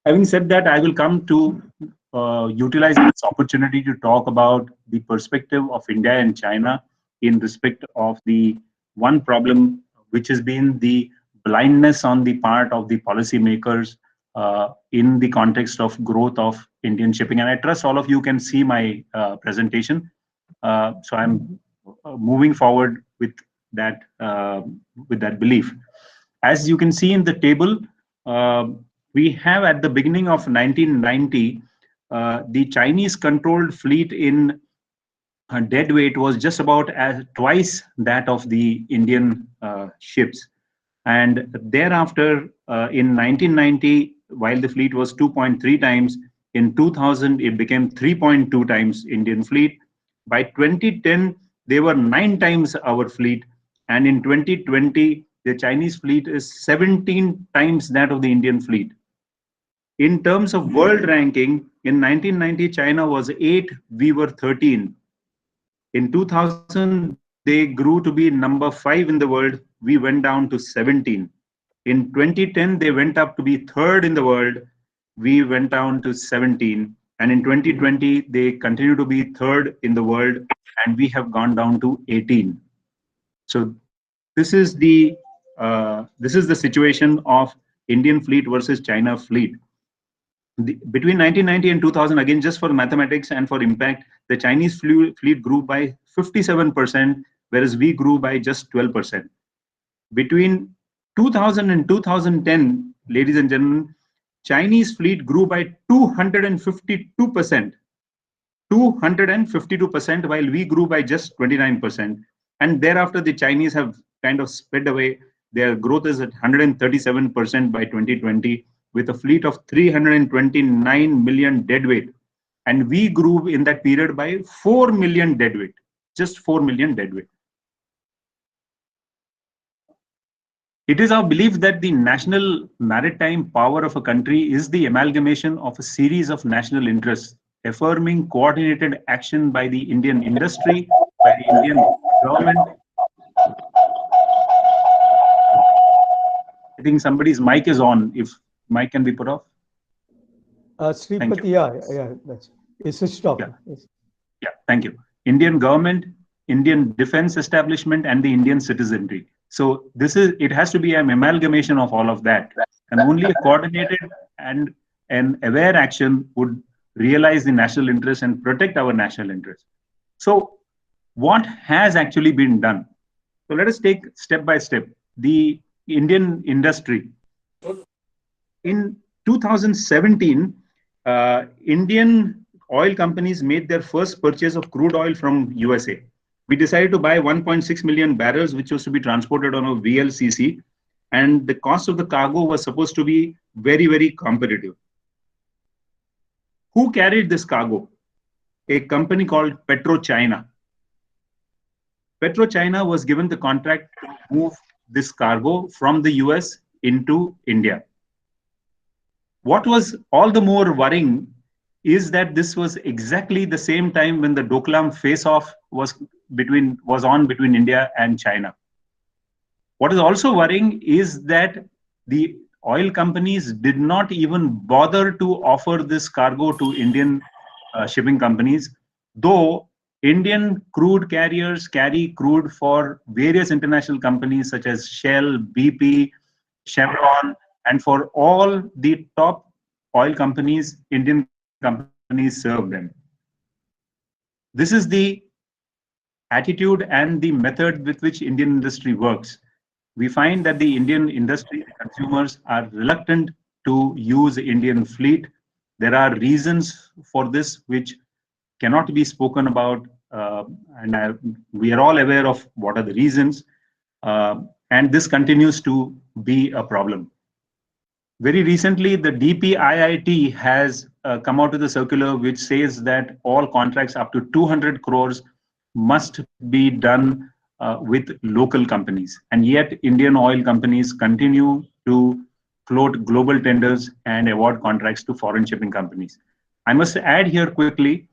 Having said that, I will come to utilizing this opportunity to talk about the perspective of India and China in respect of the one problem, which has been the blindness on the part of the policymakers in the context of growth of Indian shipping. And I trust all of you can see my presentation. So I'm moving forward with that belief. As you can see in the table, we have at the beginning of 1990, the Chinese controlled fleet in deadweight was just about twice that of the Indian ships. And thereafter, in 1990, while the fleet was 2.3 times, in 2000, it became 3.2 times Indian fleet. By 2010, they were 9 times our fleet. And in 2020, the Chinese fleet is 17 times that of the Indian fleet. In terms of world ranking, in 1990, China was 8, we were 13. In 2000, they grew to be number 5 in the world, we went down to 17. In 2010, they went up to be 3rd in the world, we went down to 17. And in 2020, they continue to be 3rd in the world, and we have gone down to 18. So this is the situation of Indian fleet versus China fleet. Between 1990 and 2000, again, just for mathematics and for impact, the Chinese fleet grew by 57%, whereas we grew by just 12%. Between 2000 and 2010, ladies and gentlemen, Chinese fleet grew by 252%. 252%, while we grew by just 29%. And thereafter, the Chinese have kind of sped away. Their growth is at 137% by 2020, with a fleet of 329 million deadweight. And we grew in that period by 4 million deadweight, just 4 million deadweight. It is our belief that the national maritime power of a country is the amalgamation of a series of national interests, affirming coordinated action by the Indian industry, by the Indian government. I think somebody's mic is on. If mic can be put off. Sripati, yeah, that's it's switched off. Yeah. Yeah, thank you. Indian government, Indian defense establishment, and the Indian citizenry. So it has to be an amalgamation of all of that. And only a coordinated and an aware action would realize the national interest and protect our national interest. So what has actually been done? So let us take step by step. The Indian industry. In 2017, Indian oil companies made their first purchase of crude oil from USA. We decided to buy 1.6 million barrels, which was to be transported on a VLCC. And the cost of the cargo was supposed to be very, very competitive. Who carried this cargo? A company called PetroChina. PetroChina was given the contract to move this cargo from the US into India. What was all the more worrying is that this was exactly the same time when the Doklam face-off was on between India and China. What is also worrying is that the oil companies did not even bother to offer this cargo to Indian shipping companies, though Indian crude carriers carry crude for various international companies such as Shell, BP, Chevron, and for all the top oil companies, Indian companies serve them. This is the attitude and the method with which Indian industry works. We find that the Indian industry consumers are reluctant to use Indian fleet. There are reasons for this which cannot be spoken about, we are all aware of what are the reasons, and this continues to be a problem. Very recently, the DPIIT has come out with a circular which says that all contracts up to 200 crores must be done with local companies. And yet, Indian oil companies continue to float global tenders and award contracts to foreign shipping companies. I must add here quickly,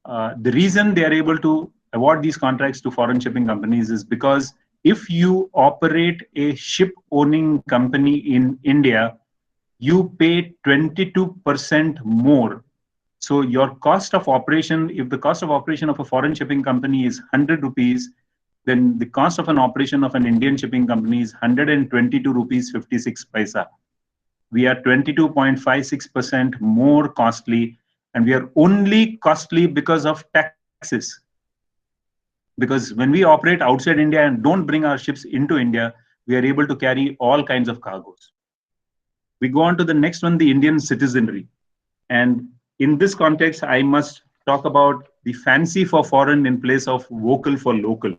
the reason they are able to award these contracts to foreign shipping companies is because if you operate a ship owning company in India, you pay 22% more So your cost of operation, if the cost of operation of a foreign shipping company is 100 rupees, then the cost of an operation of an Indian shipping company is 122 rupees 56 paisa. We are 22.56% more costly, and we are only costly because of taxes. Because when we operate outside India and don't bring our ships into India, we are able to carry all kinds of cargoes. We go on to the next one, the Indian citizenry. And in this context, I must talk about the fancy for foreign in place of vocal for local.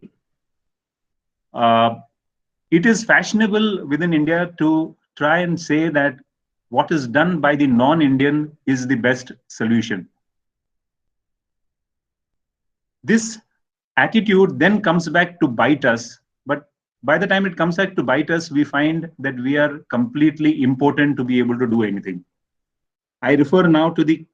It is fashionable within India to try and say that what is done by the non-Indian is the best solution. This attitude then comes back to bite us, but by the time it comes back to bite us, we find that we are completely impotent to be able to do anything. I refer now to the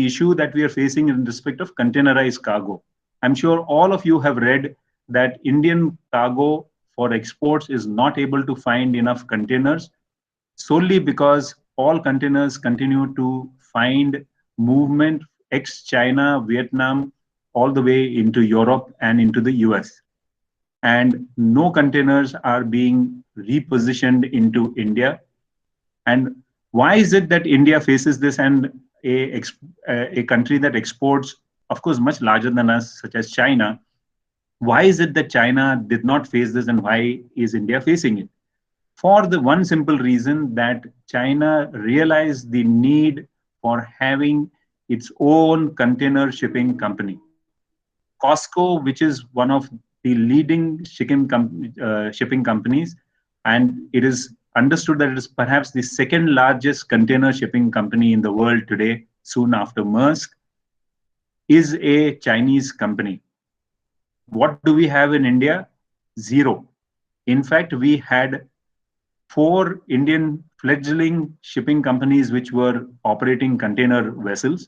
issue that we are facing in respect of containerized cargo. I'm sure all of you have read that Indian cargo for exports is not able to find enough containers solely because all containers continue to find movement ex-China, Vietnam, all the way into Europe and into the US. And no containers are being repositioned into India. And why is it that India faces this, and a country that exports, of course, much larger than us, such as China, why is it that China did not face this, and why is India facing it? For the one simple reason that China realized the need for having its own container shipping company. Costco, which is one of the leading shipping companies, and it is understood that it is perhaps the second largest container shipping company in the world today, soon after Maersk, is a Chinese company. What do we have in India? Zero. In fact, we had 4 Indian fledgling shipping companies which were operating container vessels.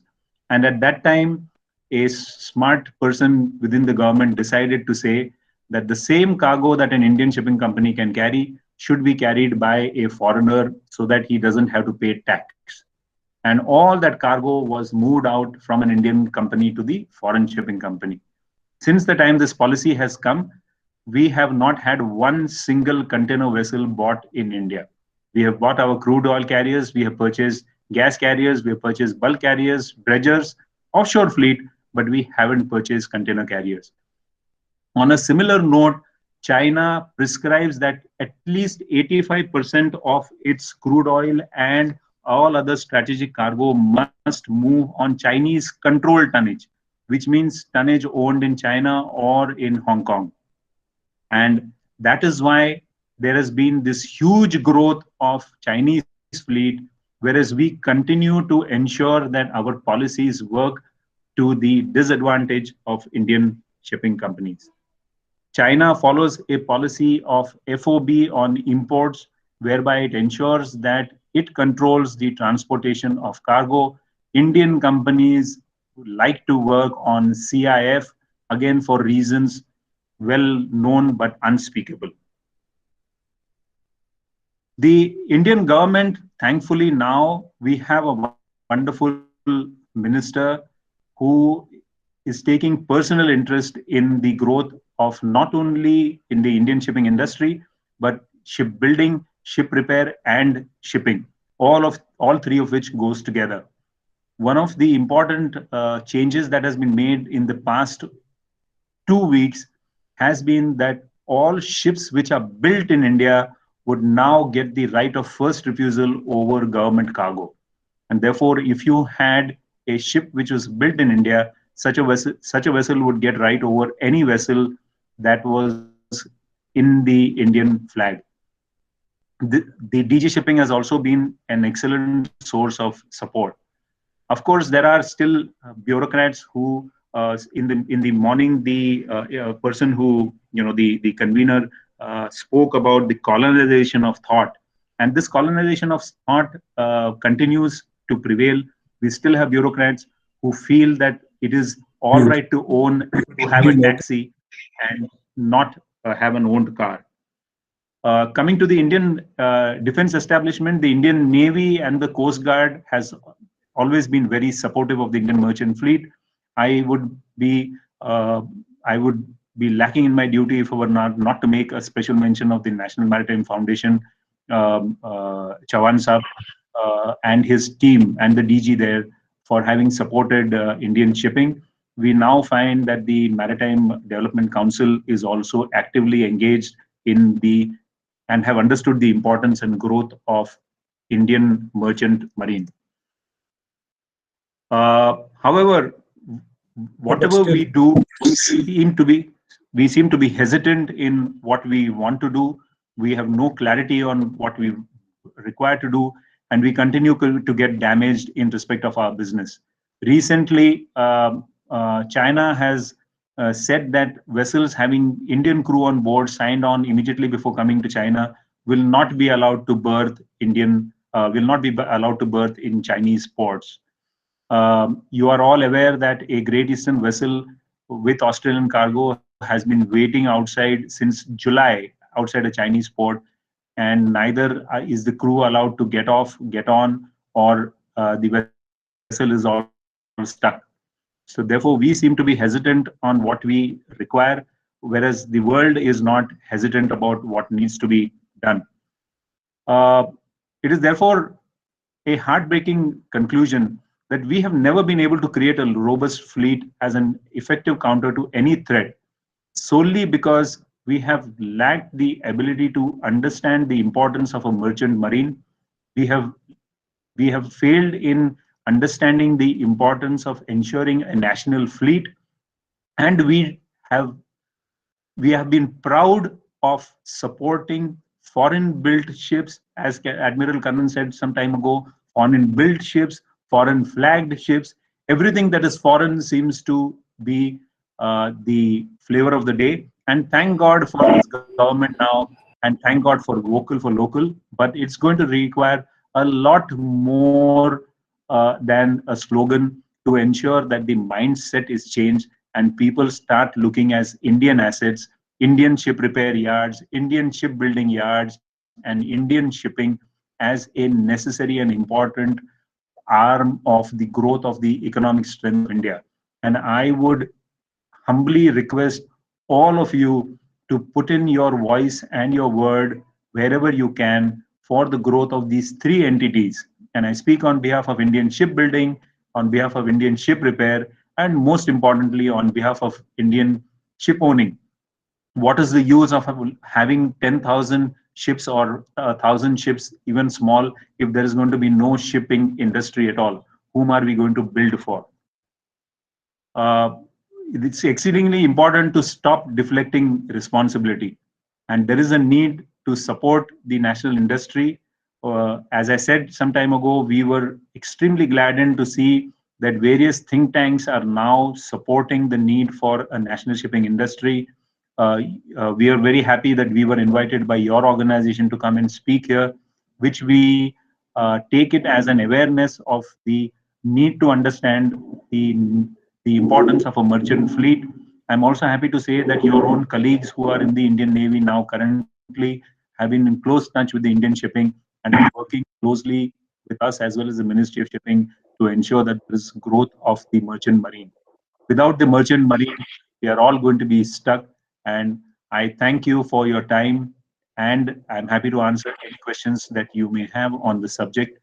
And at that time, a smart person within the government decided to say that the same cargo that an Indian shipping company can carry should be carried by a foreigner so that he doesn't have to pay tax. And all that cargo was moved out from an Indian company to the foreign shipping company. Since the time this policy has come, we have not had one single container vessel bought in India. We have bought our crude oil carriers, we have purchased gas carriers, we have purchased bulk carriers, dredgers, offshore fleet, but we haven't purchased container carriers. On a similar note, China prescribes that at least 85% of its crude oil and all other strategic cargo must move on Chinese controlled tonnage, which means tonnage owned in China or in Hong Kong. And that is why there has been this huge growth of Chinese fleet, whereas we continue to ensure that our policies work to the disadvantage of Indian shipping companies. China follows a policy of FOB on imports, whereby it ensures that it controls the transportation of cargo. Indian companies like to work on CIF, again for reasons well known but unspeakable. The Indian government, thankfully now we have a wonderful minister who is taking personal interest in the growth of not only in the Indian shipping industry, but shipbuilding, ship repair, and shipping. All 3 of which goes together. One of the important changes that has been made in the past 2 weeks has been that all ships which are built in India would now get the right of first refusal over government cargo. And therefore, if you had a ship which was built in India, such a vessel would get right over any vessel that was in the Indian flag. The DG shipping has also been an excellent source of support. Of course, there are still bureaucrats who, in the morning, the person who, the convener spoke about the colonization of thought, and this colonization of thought continues to prevail. We still have bureaucrats who feel that it is all right to have a taxi and not have an owned car. Coming to the Indian defense establishment, the Indian Navy and the Coast Guard has always been very supportive of the Indian merchant fleet. I would be I would be lacking in my duty if I were not to make a special mention of the National Maritime Foundation, Chavan Saab, and his team and the DG there for having supported Indian shipping. We now find that the Maritime Development Council is also actively engaged in the and have understood the importance and growth of Indian merchant marine. However, whatever we do, we seem to be hesitant in what we want to do. We have no clarity on what we require to do, and we continue to get damaged in respect of our business. Recently, China has said that vessels having Indian crew on board signed on immediately before coming to China will not be allowed to berth in Chinese ports. You are all aware that a Great Eastern vessel with Australian cargo has been waiting outside since July outside a Chinese port, and neither is the crew allowed to get off, get on, or the vessel is all stuck. So therefore, we seem to be hesitant on what we require, whereas the world is not hesitant about what needs to be done. It is therefore a heartbreaking conclusion that we have never been able to create a robust fleet as an effective counter to any threat, solely because we have lacked the ability to understand the importance of a merchant marine. We have we have failed in understanding the importance of ensuring a national fleet, and have we have been proud of supporting foreign built ships, as Admiral Kannan said some time ago, foreign built ships, foreign flagged ships. Everything that is foreign seems to be the flavor of the day. And thank God for this government now, and thank God for vocal for local. But it's going to require a lot more than a slogan to ensure that the mindset is changed and people start looking as Indian assets, Indian ship repair yards, Indian shipbuilding yards, and Indian shipping as a necessary and important arm of the growth of the economic strength of India. And I would humbly request all of you to put in your voice and your word wherever you can for the growth of these three entities. And I speak on behalf of Indian shipbuilding, on behalf of Indian ship repair, and most importantly, on behalf of Indian ship owning. What is the use of having 10,000 ships or 1,000 ships, even small, if there is going to be no shipping industry at all? Whom are we going to build for? It's exceedingly important to stop deflecting responsibility. And there is a need to support the national industry. As I said some time ago, we were extremely gladdened to see that various think tanks are now supporting the need for a national shipping industry. We are very happy that we were invited by your organization to come and speak here, which we take it as an awareness of the need to understand the importance of a merchant fleet. I'm also happy to say that your own colleagues who are in the Indian Navy now currently have been in close touch with the Indian shipping and are working closely with us as well as the Ministry of Shipping to ensure that there is growth of the merchant marine. Without the merchant marine, we are all going to be stuck. And I thank you for your time, and I'm happy to answer any questions that you may have on the subject.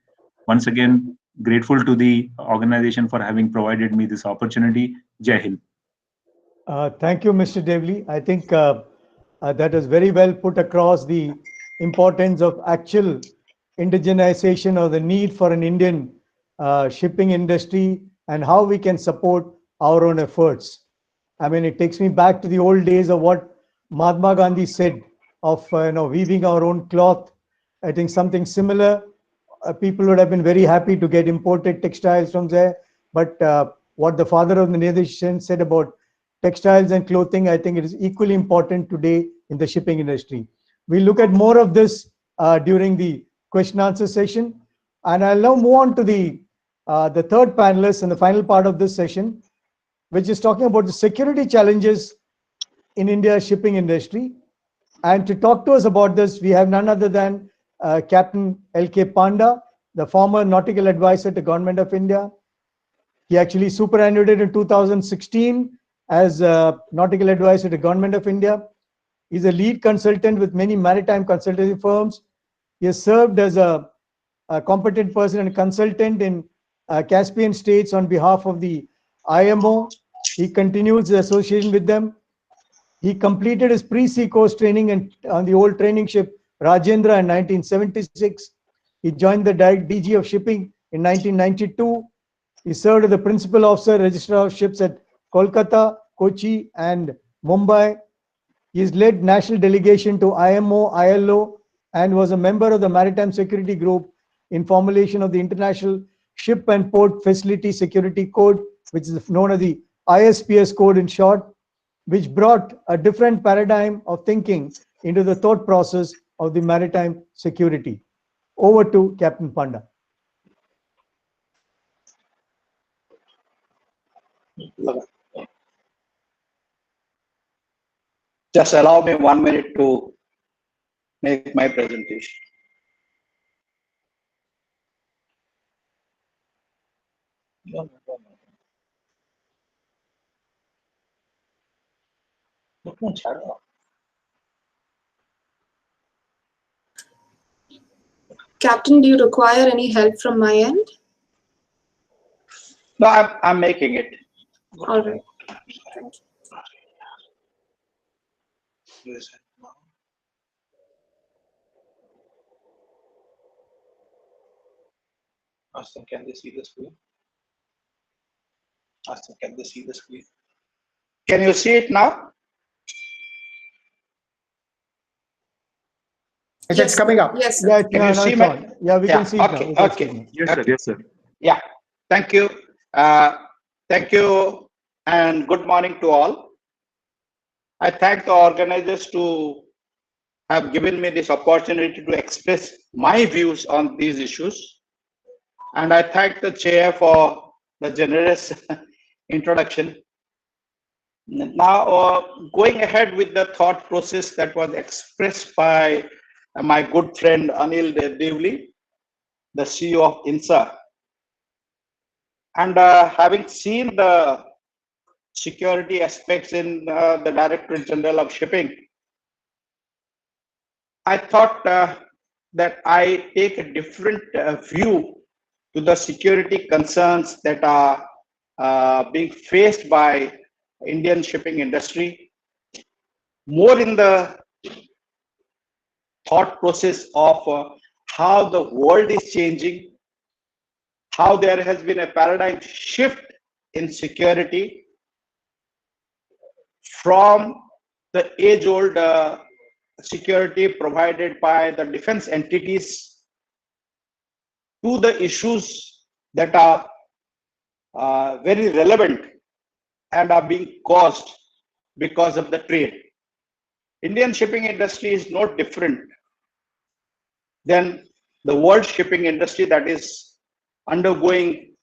Once again, grateful to the organization for having provided me this opportunity. Jai Hind. Thank you, Mr. Devli. I think that is very well put across the importance of actual indigenization or the need for an Indian shipping industry and how we can support our own efforts. I mean, it takes me back to the old days of what Mahatma Gandhi said of weaving our own cloth. I think something similar. People would have been very happy to get imported textiles from there. But what the father of the nation said about textiles and clothing, I think it is equally important today in the shipping industry. We'll look at more of this during the question answer session. And I'll now move on to the third panelist and the final part of this session, which is talking about the security challenges in India's shipping industry. And to talk to us about this, we have none other than Captain L.K. Panda, the former nautical advisor to Government of India. He actually superannuated in 2016 as a nautical advisor to Government of India. He's a lead consultant with many maritime consultancy firms. He has served as a competent person and consultant in Caspian states on behalf of the IMO. He continues the association with them. He completed his pre-sea course training on the old training ship Rajendra in 1976. He joined the DG of Shipping in 1992. He served as the Principal Officer, Registrar of Ships at Kolkata, Kochi, and Mumbai. He has led national delegation to IMO, ILO, and was a member of the Maritime Security Group in formulation of the International Ship and Port Facility Security Code, which is known as the ISPS code in short, which brought a different paradigm of thinking into the thought process of the maritime security. Over to Captain Panda. Just allow me 1 minute to make my presentation. Captain, do you require any help from my end? No, I'm making it. All right. Thank you. Austin, can they see the screen? Austin, can they see the screen? Can you see it now? It's coming up. Yes, sir. Yeah, Can you see it's my? on. Yeah, we can see it Okay, now. okay. Yes, sir. Yes, sir. Yeah, thank you. Thank you and good morning to all. I thank the organizers to have given me this opportunity to express my views on these issues. And I thank the chair for the generous introduction. Now, going ahead with the thought process that was expressed by my good friend Anil Devli, the CEO of INSA. And having seen the security aspects in the Directorate General of Shipping, I thought that I take a different view to the security concerns that are being faced by Indian shipping industry, more in the thought process of how the world is changing, how there has been a paradigm shift in security from the age-old security provided by the defense entities to the issues that are very relevant and are being caused because of the trade. Indian shipping industry is no different than the world shipping industry that is undergoing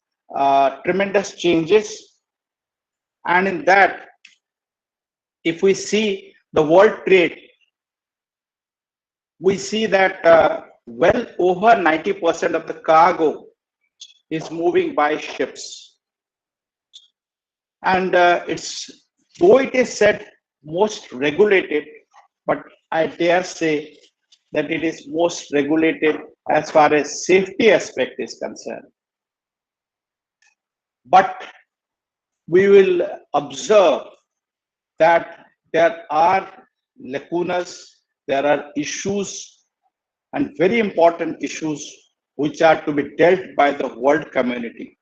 tremendous changes. And in that, if we see the world trade, we see that well over 90% of the cargo is moving by ships. And though it is said most regulated, but I dare say that it is most regulated as far as safety aspect is concerned. But we will observe that there are lacunas, there are issues, and very important issues which are to be dealt by the world community.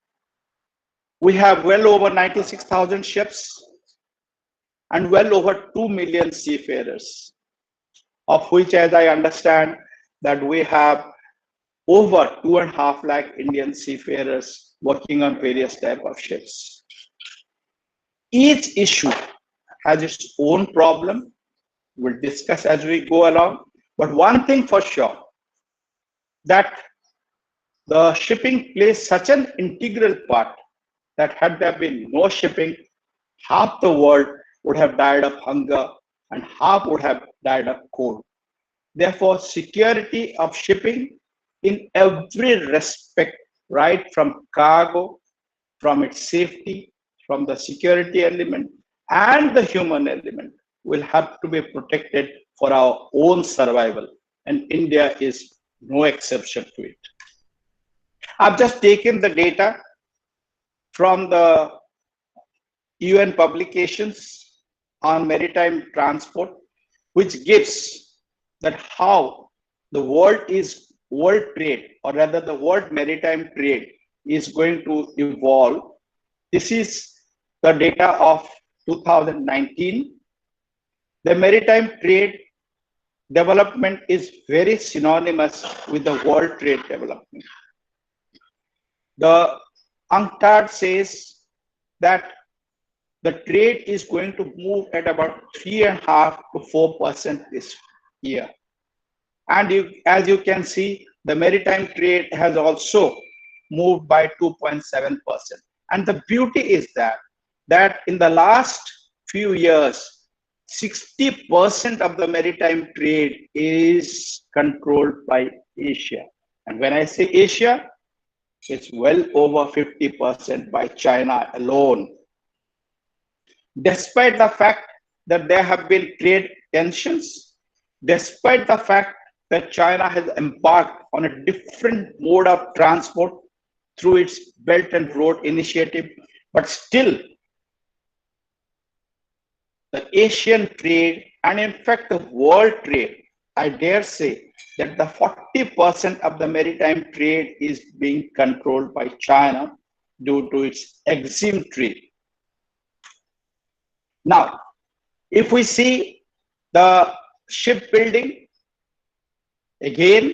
We have well over 96,000 ships and well over 2 million seafarers, of which, as I understand, that we have over 2.5 lakh Indian seafarers working on various types of ships. Each issue has its own problem. We'll discuss as we go along. But one thing for sure, that the shipping plays such an integral part that had there been no shipping, half the world would have died of hunger and half would have died of cold. Therefore, security of shipping in every respect, right from cargo, from its safety, from the security element, and the human element, will have to be protected for our own survival. And India is no exception to it. I've just taken the data from the UN publications on maritime transport, which gives that how the world trade, or rather the world maritime trade, is going to evolve. This is the data of 2019. The maritime trade development is very synonymous with the world trade development. The UNCTAD says that the trade is going to move at about 3.5% to 4% this year. And as you can see, the maritime trade has also moved by 2.7%. And the beauty is that in the last few years, 60% of the maritime trade is controlled by Asia. And when I say Asia, it's well over 50% by China alone. Despite the fact that there have been trade tensions, despite the fact that China has embarked on a different mode of transport through its Belt and Road Initiative, but still the Asian trade, and in fact the world trade, I dare say that the 40% of the maritime trade is being controlled by China due to its asymmetry. Now, if we see the shipbuilding, again,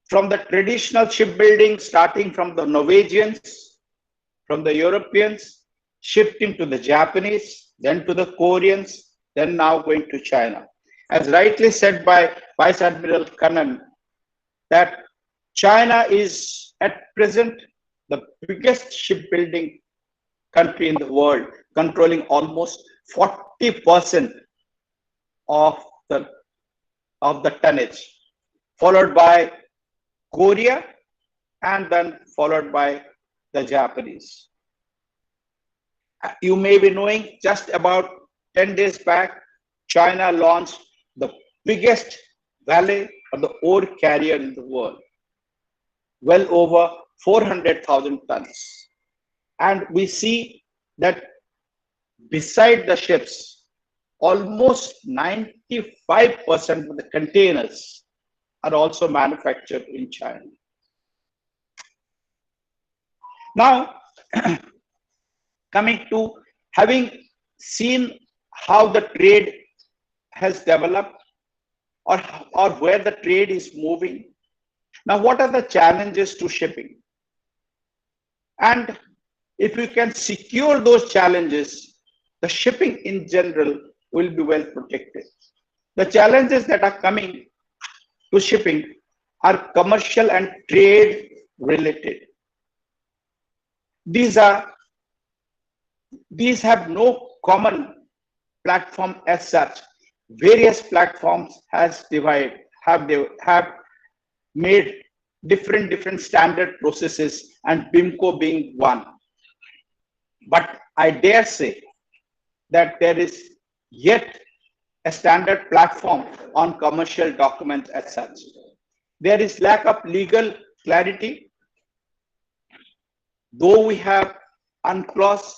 from the traditional shipbuilding, starting from the Norwegians, from the Europeans, shifting to the Japanese, then to the Koreans, then now going to China. As rightly said by Vice Admiral Kannan, that China is at present the biggest shipbuilding country in the world, controlling almost 40% of the tonnage, followed by Korea, and then followed by the Japanese. You may be knowing, just about 10 days back, China launched the biggest valet or the ore carrier in the world, well over 400,000 tons. And we see that beside the ships, almost 95% of the containers are also manufactured in China. Now, coming to having seen how the trade has developed, or where the trade is moving. Now, what are the challenges to shipping? And if you can secure those challenges, the shipping in general will be well protected. The challenges that are coming to shipping are commercial and trade related. These have no common platform as such. Various platforms have made different standard processes, and BIMCO being one. But I dare say that there is yet a standard platform on commercial documents as such. There is lack of legal clarity, though we have UNCLOS,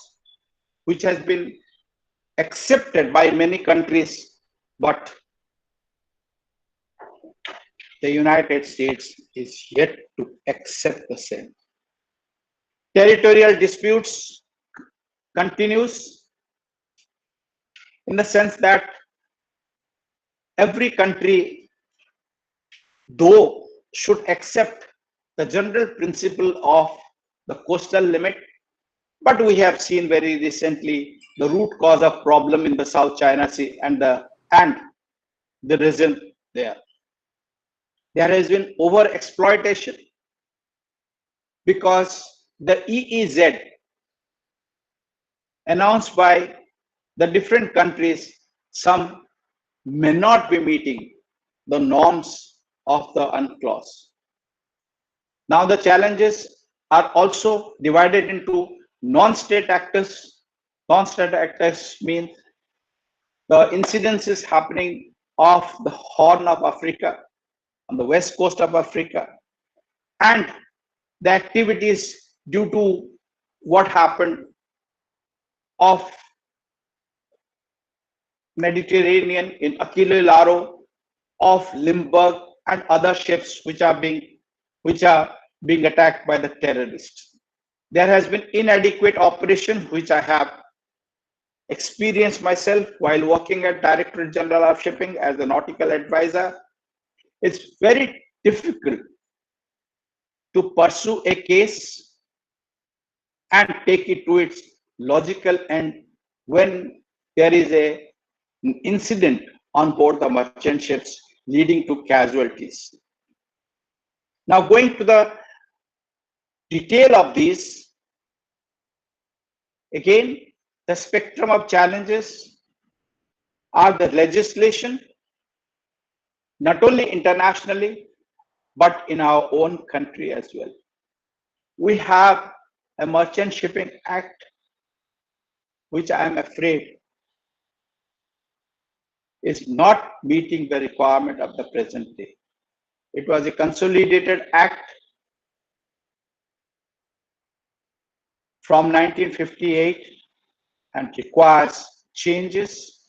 which has been accepted by many countries, but the United States is yet to accept the same. Territorial disputes continues in the sense that every country, though, should accept the general principle of the coastal limit, but we have seen very recently the root cause of problem in the South China Sea and the reason there. There has been over exploitation because the EEZ announced by the different countries, some may not be meeting the norms of the UNCLOS. Now the challenges are also divided into non-state actors. Non-state actors means the incidences happening off the Horn of Africa, on the west coast of Africa, and the activities due to what happened off Mediterranean in Aquila Laro, of Limburg, and other ships which are being attacked by the terrorists. There has been inadequate operation which I have experienced myself while working at Directorate General of Shipping as a nautical advisor. It's very difficult to pursue a case and take it to its logical end when there is an incident on board the merchant ships leading to casualties. Now, going to the detail of these, again, the spectrum of challenges are the legislation, not only internationally, but in our own country as well. We have a Merchant Shipping Act, which I am afraid is not meeting the requirement of the present day. It was a consolidated act from 1958 and requires changes.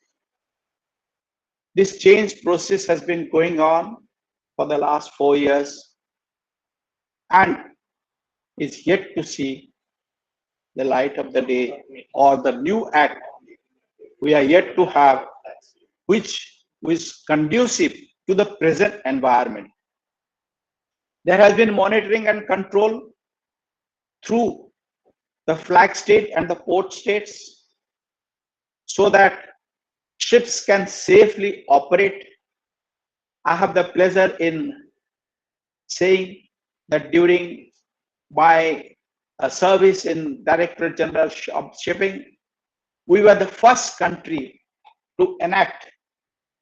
This change process has been going on for the last 4 years and is yet to see the light of the day, or the new act we are yet to have, which is conducive to the present environment. There has been monitoring and control through the flag state and the port states so that ships can safely operate. I have the pleasure in saying that during my service in Directorate General of Shipping, we were the first country to enact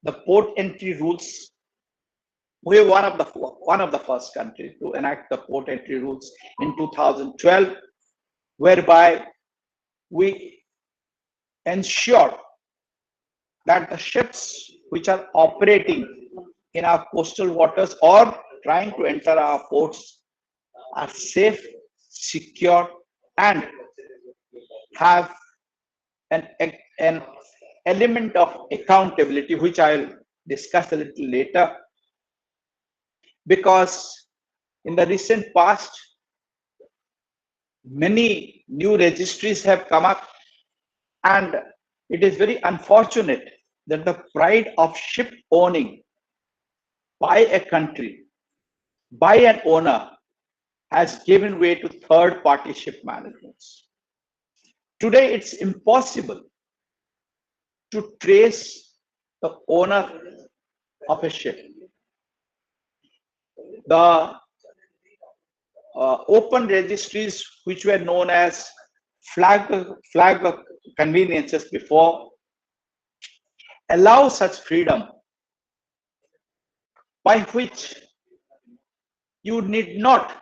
the port entry rules. We were one of the first countries to enact the port entry rules in 2012, whereby we ensured that the ships which are operating in our coastal waters or trying to enter our ports are safe, secure, and have an element of accountability, which I'll discuss a little later. Because in the recent past, many new registries have come up, and it is very unfortunate that the pride of ship owning by a country, by an owner, has given way to third-party ship managements. Today, it's impossible to trace the owner of a ship. The open registries, which were known as flag conveniences before, allow such freedom by which you need not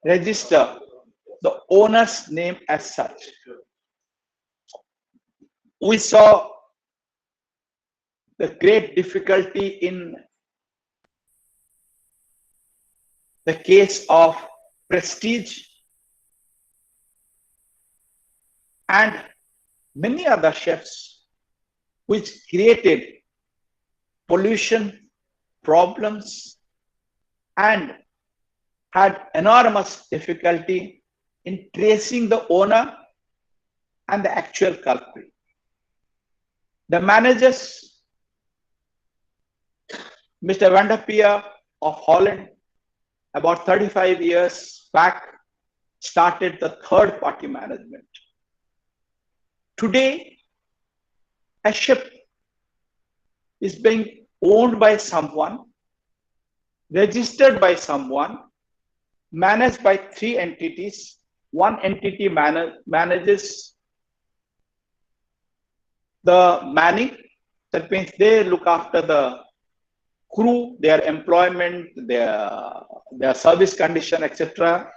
register the owner's name as such. We saw the great difficulty in the case of Prestige and many other ships, which created pollution problems and had enormous difficulty in tracing the owner and the actual culprit. The managers, Mr. Vanderpeer of Holland, about 35 years back, started the third-party management. Today, a ship is being owned by someone, registered by someone, managed by 3 entities. One entity manages the manning, that means they look after the crew, their employment, their service condition, etc.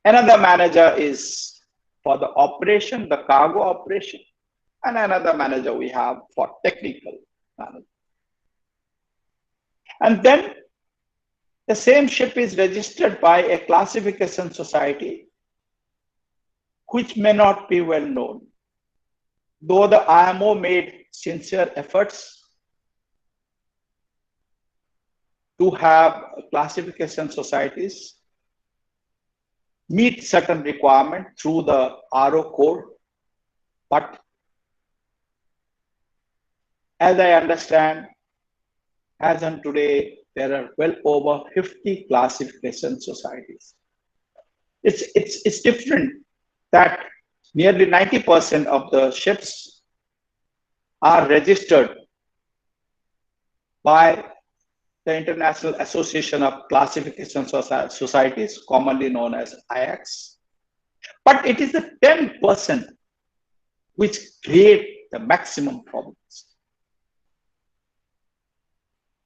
Another manager is for the operation, the cargo operation, and another manager we have for technical management. And then the same ship is registered by a classification society, which may not be well known. Though the IMO made sincere efforts to have classification societies meet certain requirements through the RO code, but as I understand, as on today, there are well over 50 classification societies. It's different that nearly 90% of the ships are registered by the International Association of Classification Societies, commonly known as IACS. But it is the 10% which create the maximum problems.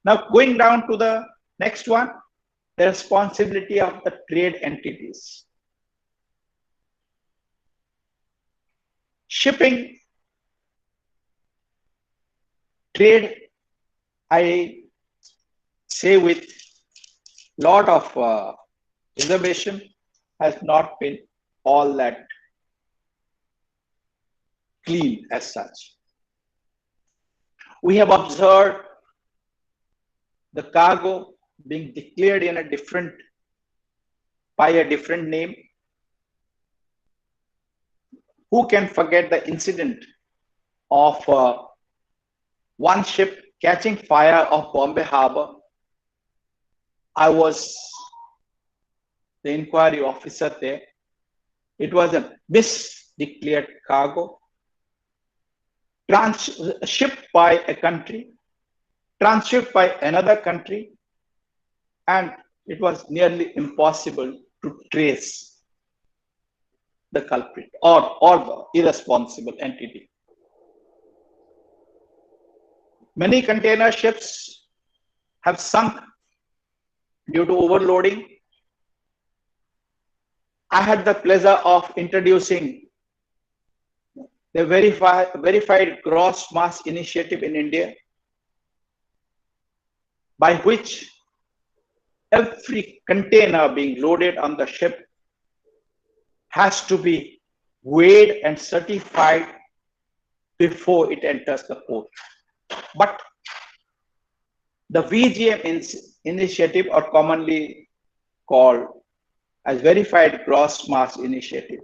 Now, going down to the next one, the responsibility of the trade entities. Shipping trade, I say with lot of reservation, has not been all that clean as such. We have observed the cargo being declared in a different, by a different name. Who can forget the incident of one ship catching fire off Bombay Harbor? I was the inquiry officer there. It was a misdeclared cargo, shipped by a country, transshipped by another country, and it was nearly impossible to trace the culprit or the irresponsible entity. Many container ships have sunk due to overloading. I had the pleasure of introducing the verified gross mass initiative in India, by which every container being loaded on the ship has to be weighed and certified before it enters the port. But the VGM initiative, or commonly called as verified gross mass initiative,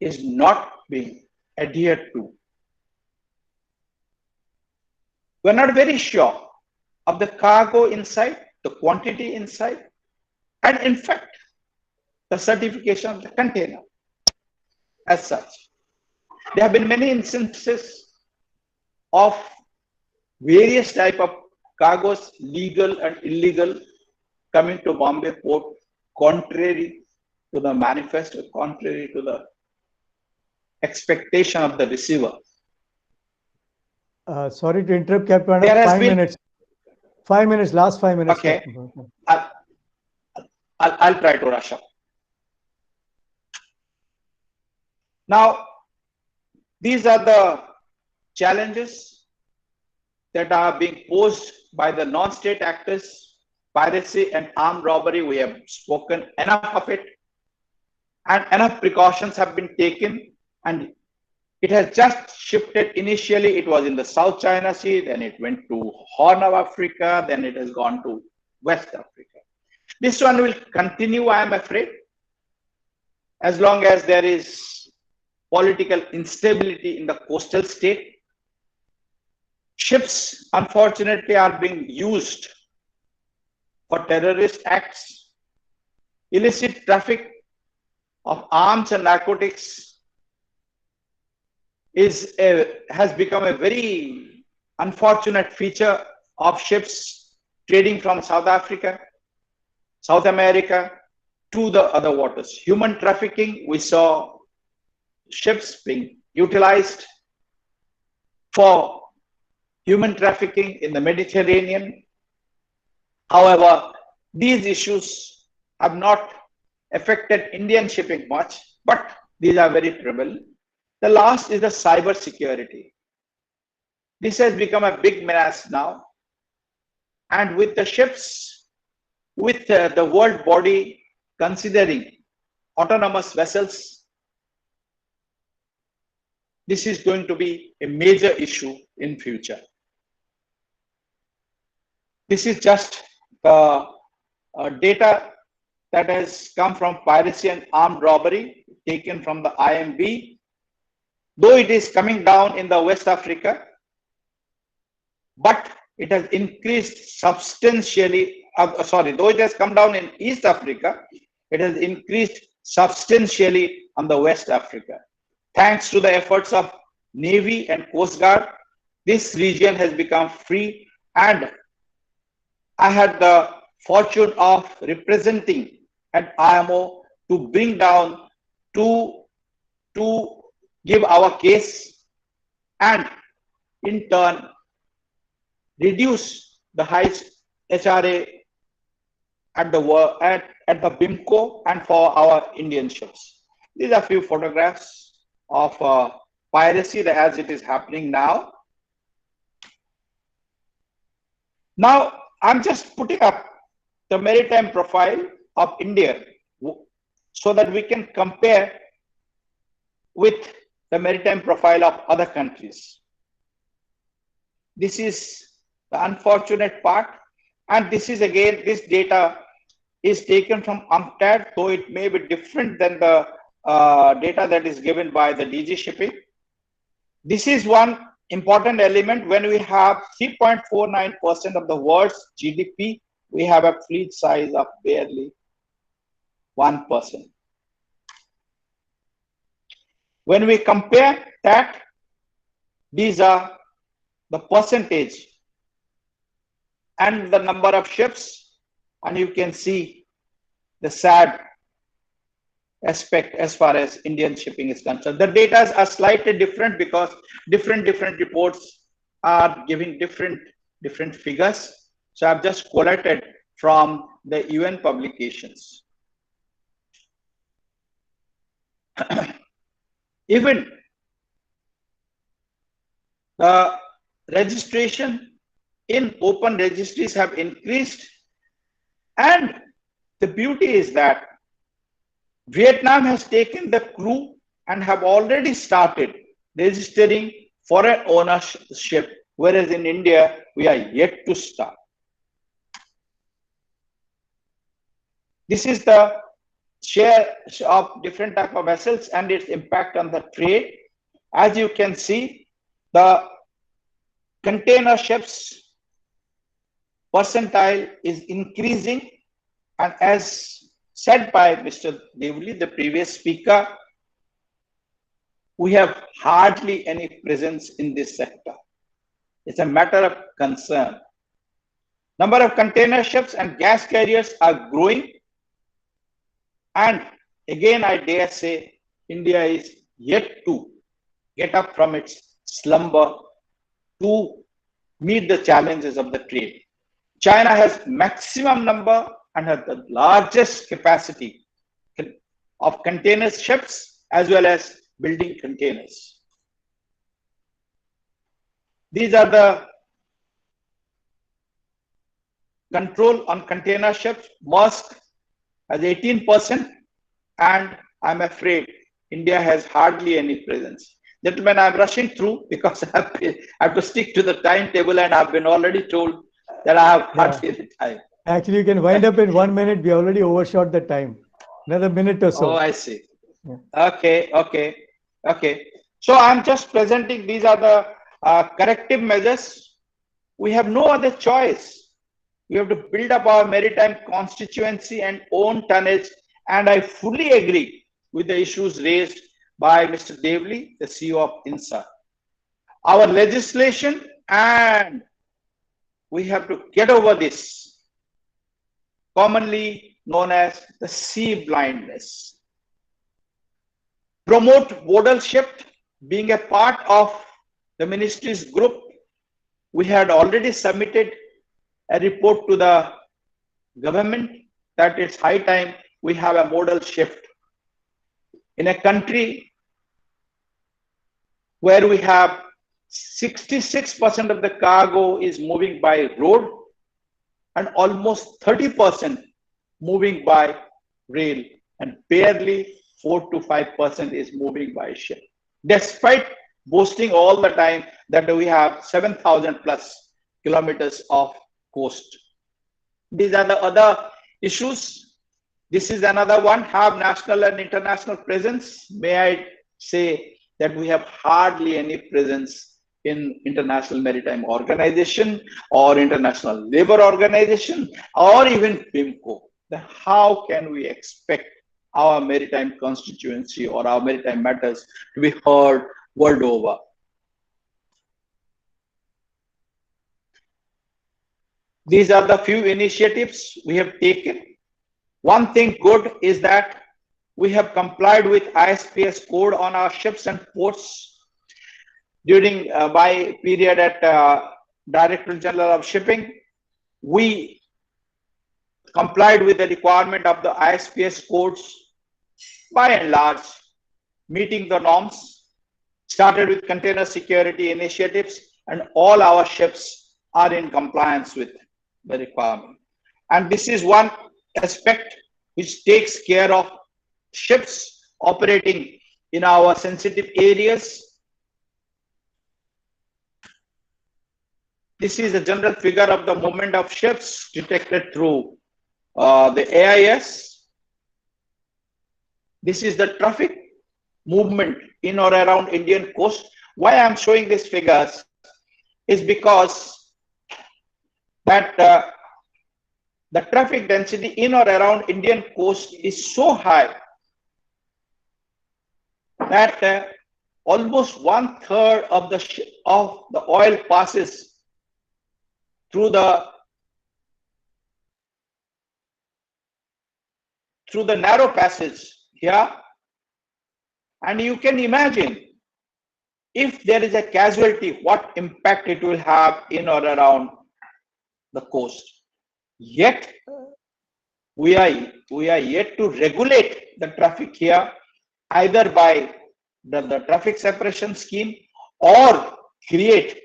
is not being adhered to. We're not very sure of the cargo inside, the quantity inside, and in fact, the certification of the container as such. There have been many instances of various type of cargoes, legal and illegal, coming to Bombay port, contrary to the manifesto, contrary to the expectation of the receiver. Sorry to interrupt, Captain. There has 5 been- minutes. 5 minutes, last 5 minutes. Okay. Captain. I'll try to rush up. Now, these are the challenges that are being posed by the non-state actors. Piracy and armed robbery, we have spoken enough of it, and enough precautions have been taken, and it has just shifted. Initially, it was in the South China Sea, then it went to Horn of Africa, then it has gone to West Africa. This one will continue, I am afraid, as long as there is political instability in the coastal state. Ships, unfortunately, are being used for terrorist acts. Illicit traffic of arms and narcotics has become a very unfortunate feature of ships trading from South Africa, South America to the other waters. Human trafficking, we saw ships being utilized for human trafficking in the Mediterranean. However, these issues have not affected Indian shipping much, but these are very prevalent. The last is the cyber security. This has become a big menace now. And with the ships, with the world body considering autonomous vessels, this is going to be a major issue in future. This is just data that has come from piracy and armed robbery taken from the IMB. Though it is coming down in the West Africa, but it has increased substantially. Though it has come down in East Africa, it has increased substantially on the West Africa. Thanks to the efforts of Navy and Coast Guard, this region has become free, and I had the fortune of representing at IMO to bring down to give our case and in turn reduce the high HRA at the BIMCO and for our Indian ships. These are few photographs of piracy as it is happening now. Now, I'm just putting up the maritime profile of India so that we can compare with the maritime profile of other countries. This is the unfortunate part, and this is again, this data is taken from UNCTAD, though it may be different than the data that is given by the DG Shipping. This is one important element. When we have 3.49% of the world's GDP, we have a fleet size of barely 1%. When we compare that, these are the percentage and the number of ships, and you can see the sad aspect as far as Indian shipping is concerned. The data are slightly different because different reports are giving different figures. So I've just collated from the UN publications. Even the registration in open registries have increased, and the beauty is that Vietnam has taken the crew and have already started registering foreign ownership, whereas in India we are yet to start. This is the share of different type of vessels and its impact on the trade. As you can see, the container ships percentile is increasing, and as said by Mr. Devli, the previous speaker, we have hardly any presence in this sector. It's a matter of concern. Number of container ships and gas carriers are growing, and again I dare say India is yet to get up from its slumber to meet the challenges of the trade. China has maximum number and has the largest capacity of container ships as well as building containers. These are the control on container ships. Maersk has 18%, and I'm afraid India has hardly any presence. Gentlemen, I'm rushing through because I have to stick to the timetable, and I've been already told that I have hardly the time. Actually, you can wind up in 1 minute. We already overshot the time. Another minute or so. Oh, I see. Yeah. Okay. So I'm just presenting, these are the corrective measures. We have no other choice. We have to build up our maritime constituency and own tonnage. And I fully agree with the issues raised by Mr. Devli, the CEO of INSA. Our legislation, and we have to get over this, commonly known as the sea blindness. Promote modal shift, being a part of the ministry's group. we had already submitted a report to the government that it's high time we have a modal shift. In a country where we have 66% of the cargo is moving by road and almost 30% moving by rail, and barely 4 to 5% is moving by ship. Despite boasting all the time that we have 7,000 plus kilometers of coast. These are the other issues. This is another one, have national and international presence. May I say that we have hardly any presence in International Maritime Organization or International Labour Organization or even PIMCO. How can we expect our maritime constituency or our maritime matters to be heard world over? These are the few initiatives we have taken. One thing good is that we have complied with ISPS code on our ships and ports during my period at Director General of Shipping. We complied with the requirement of the ISPS codes by and large, meeting the norms, started with container security initiatives, and all our ships are in compliance with the requirement. And this is one aspect which takes care of ships operating in our sensitive areas. This is a general figure of the movement of ships detected through the AIS. This is the traffic movement in or around Indian coast. Why I'm showing these figures is because that the traffic density in or around Indian coast is so high that almost 1/3 of the oil passes through the narrow passage here, and you can imagine if there is a casualty, what impact it will have in or around the coast. Yet we are yet to regulate the traffic here, either by the traffic separation scheme or create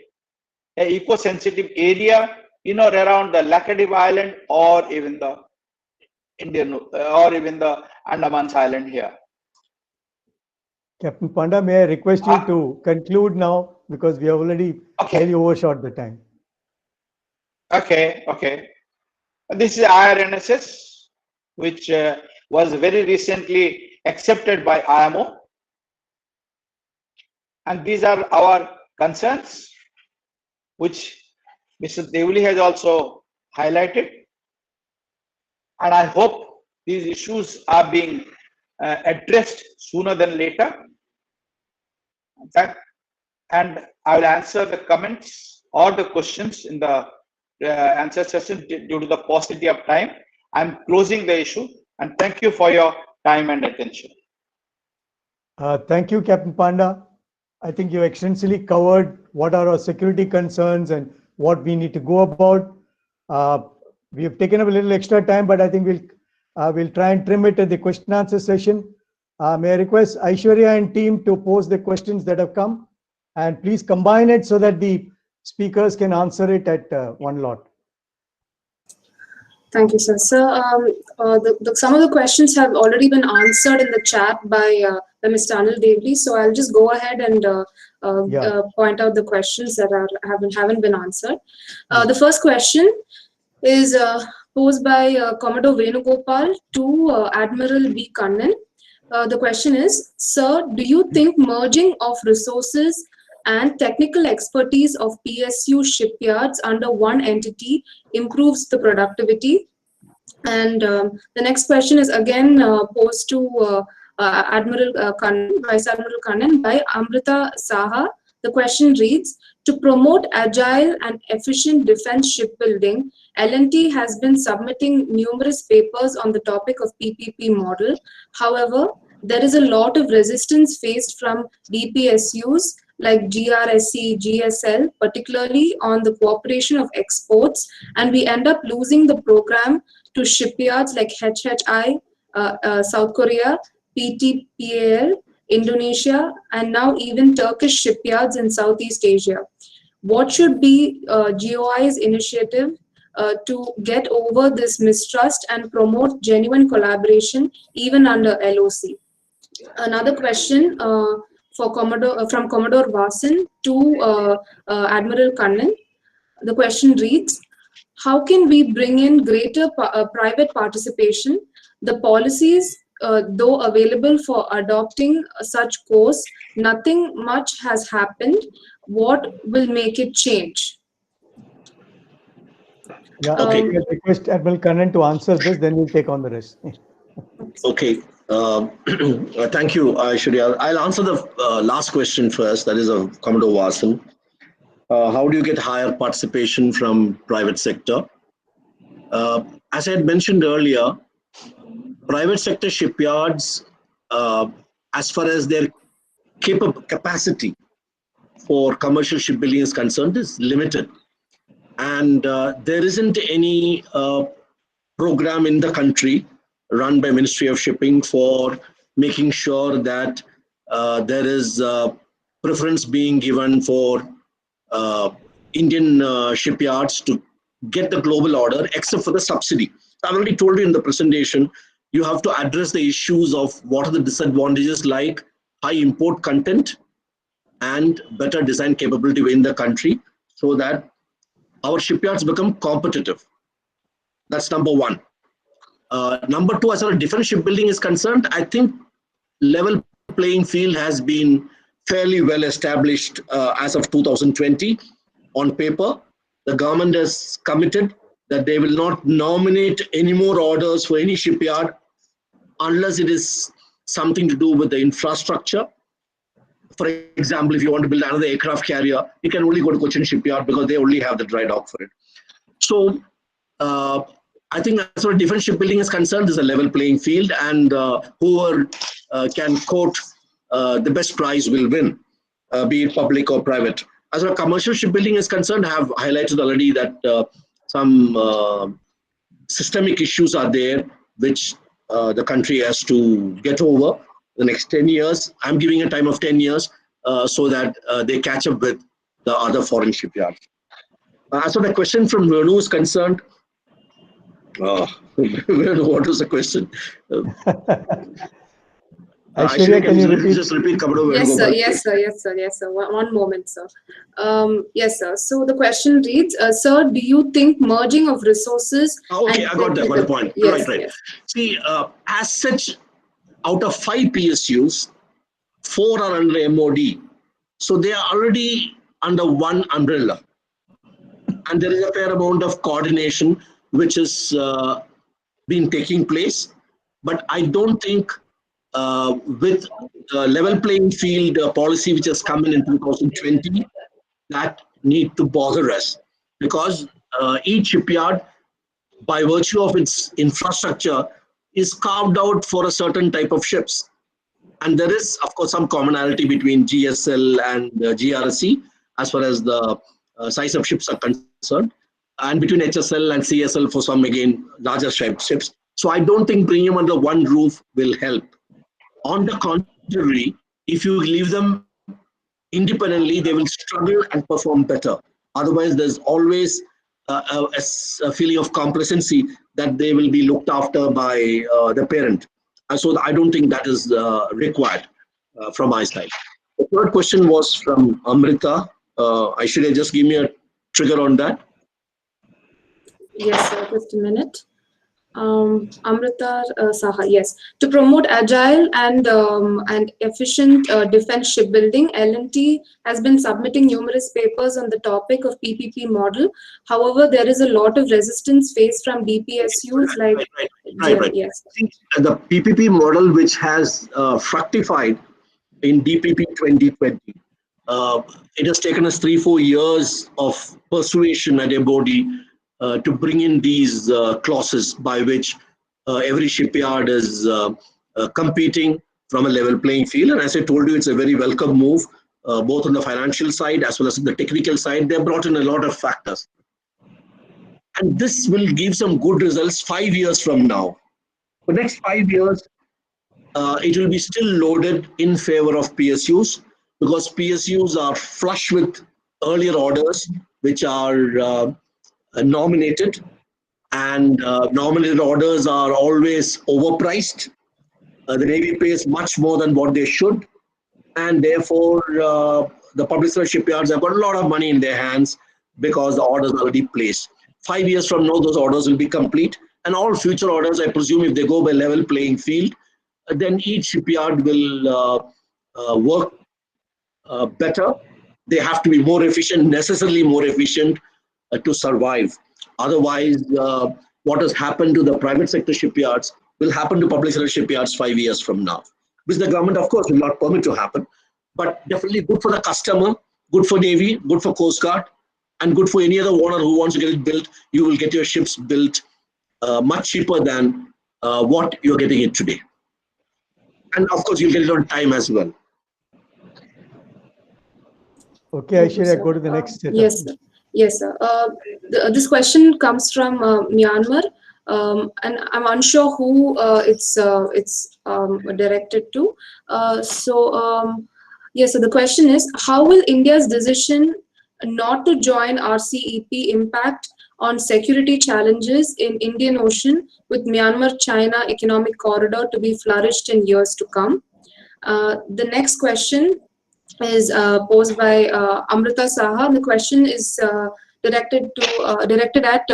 an eco-sensitive area in or around the Lakshadweep Island or even the Andaman Island here. Captain Panda, may I request you to conclude now, because we have already fairly overshot the time. Okay. This is IRNSS, which was very recently accepted by IMO. And these are our concerns, which Mr. Devuli has also highlighted. And I hope these issues are being addressed sooner than later. And I will answer the comments or the questions in the answer session due to the paucity of time. I'm closing the issue, and thank you for your time and attention. Thank you, Captain Panda. I think you extensively covered what are our security concerns and what we need to go about. We have taken up a little extra time, but I think we'll try and trim it at the question answer session. May I request Aishwarya and team to pose the questions that have come, and please combine it so that the speakers can answer it at one lot. Thank you, sir. So some of the questions have already been answered in the chat by Mr. Anil Devli. So I'll just go ahead and point out the questions that haven't been answered. The first question is posed by Commodore Venugopal to Admiral B. Kannan. The question is, sir, do you think merging of resources and technical expertise of PSU shipyards under one entity improves the productivity? And the next question is again posed to Admiral Kannan, Vice Admiral Kannan by Amrita Saha. The question reads, to promote agile and efficient defense shipbuilding, L&T has been submitting numerous papers on the topic of PPP model. However, there is a lot of resistance faced from DPSUs like GRSC, GSL, particularly on the cooperation of exports, and we end up losing the program to shipyards like HHI, South Korea, PTPAL, Indonesia, and now even Turkish shipyards in Southeast Asia. What should be GOI's initiative to get over this mistrust and promote genuine collaboration even under LOC? Another question from Commodore Vasan to Admiral Kannan. The question reads, how can we bring in greater private participation? The policies, though available for adopting such course, nothing much has happened. What will make it change? Yeah, Okay. I'll request Admiral Kannan to answer this, then we'll take on the rest. Okay. Thank you, Aishwarya. I'll answer the last question first. That is of Commodore Vasan. How do you get higher participation from private sector? As I had mentioned earlier, private sector shipyards, as far as their capacity for commercial shipbuilding is concerned, is limited. And there isn't any program in the country run by Ministry of Shipping for making sure that there is preference being given for Indian shipyards to get the global order, except for the subsidy. I've already told you in the presentation, you have to address the issues of what are the disadvantages like high import content and better design capability within the country so that our shipyards become competitive. That's number one. Number two, as far as defense shipbuilding is concerned, I think level playing field has been fairly well established as of 2020. On paper, the government has committed that they will not nominate any more orders for any shipyard unless it is something to do with the infrastructure. For example, if you want to build another aircraft carrier, you can only go to Cochin shipyard because they only have the dry dock for it. So I think as far as defense shipbuilding is concerned, there's a level playing field, and whoever can quote the best price will win, be it public or private. As far as commercial shipbuilding is concerned, I have highlighted already that some systemic issues are there, which the country has to get over the next 10 years. I'm giving a time of 10 years so that they catch up with the other foreign shipyards. As for the question from Venu is concerned, what was the question? Aishwarya, can you repeat? Just repeat, Commodore Yes, sir. Venugopal, Yes, sir. Yes, sir. Yes, sir. One moment, sir. Yes, sir. So the question reads, sir, do you think merging of resources? Okay, I got that. Got the point. Yes, Right. yes. See, as such, out of 5 PSUs, 4 are under MOD. So they are already under one umbrella. And there is a fair amount of coordination which has been taking place. But I don't think with the level playing field policy which has come in 2020, that need to bother us. Because each shipyard, by virtue of its infrastructure, is carved out for a certain type of ships. And there is, of course, some commonality between GSL and GRSC as far as the size of ships are concerned, and between HSL and CSL for some, again, larger ships. So I don't think bringing them under one roof will help. On the contrary, if you leave them independently, they will struggle and perform better. Otherwise, there's always a feeling of complacency that they will be looked after by the parent. So I don't think that is required from my side. The third question was from Amrita. Aishwarya, just give me a trigger on that. Yes, sir. Just a minute. Amrita Saha, yes. To promote agile and efficient defense shipbuilding, L&T has been submitting numerous papers on the topic of PPP model. However, there is a lot of resistance faced from DPSUs like... Right. Yes. The PPP model, which has fructified in DPP 2020, it has taken us 3-4 years of persuasion at MOD to bring in these clauses by which every shipyard is competing from a level playing field. And as I told you, it's a very welcome move both on the financial side as well as the technical side. They have brought in a lot of factors. And this will give some good results 5 years from now. For the next 5 years, it will be still loaded in favor of PSUs because PSUs are flush with earlier orders which are nominated, and nominated orders are always overpriced. The Navy pays much more than what they should, and therefore the public sector shipyards have got a lot of money in their hands because the orders are already placed. 5 years from now, those orders will be complete, and all future orders, I presume, if they go by level playing field, then each shipyard will work better. They have to be more efficient, necessarily more efficient to survive. Otherwise, what has happened to the private sector shipyards will happen to public sector shipyards 5 years from now, which the government, of course, will not permit to happen. But definitely good for the customer, good for Navy, good for Coast Guard, and good for any other owner who wants to get it built. You will get your ships built much cheaper than what you're getting it today. And of course, you'll get it on time as well. Okay, Aishwarya, go to the next set. Yes, sir. Yes, sir. This question comes from Myanmar, and I'm unsure who it's directed to. Yes, so the question is, how will India's decision not to join RCEP impact on security challenges in Indian Ocean with Myanmar-China economic corridor to be flourished in years to come? The next question is posed by Amrita Saha. The question is directed at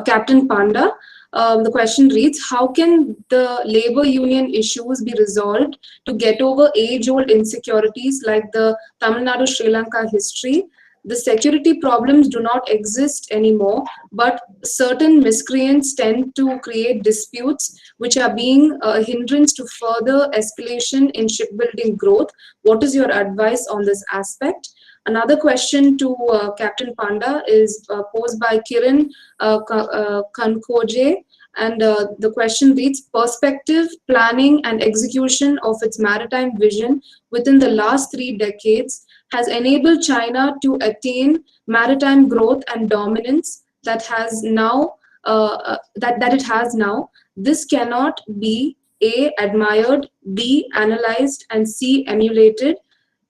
Captain Panda. The question reads, how can the labor union issues be resolved to get over age-old insecurities like the Tamil Nadu-Sri Lanka history? The security problems do not exist anymore, but certain miscreants tend to create disputes which are being a hindrance to further escalation in shipbuilding growth. What is your advice on this aspect? Another question to Captain Panda is posed by Kiran Kankoje, and the question reads, perspective, planning and execution of its maritime vision within the last 3 decades has enabled China to attain maritime growth and dominance that has now that it has now. This cannot be A, admired, B, analyzed, and C, emulated.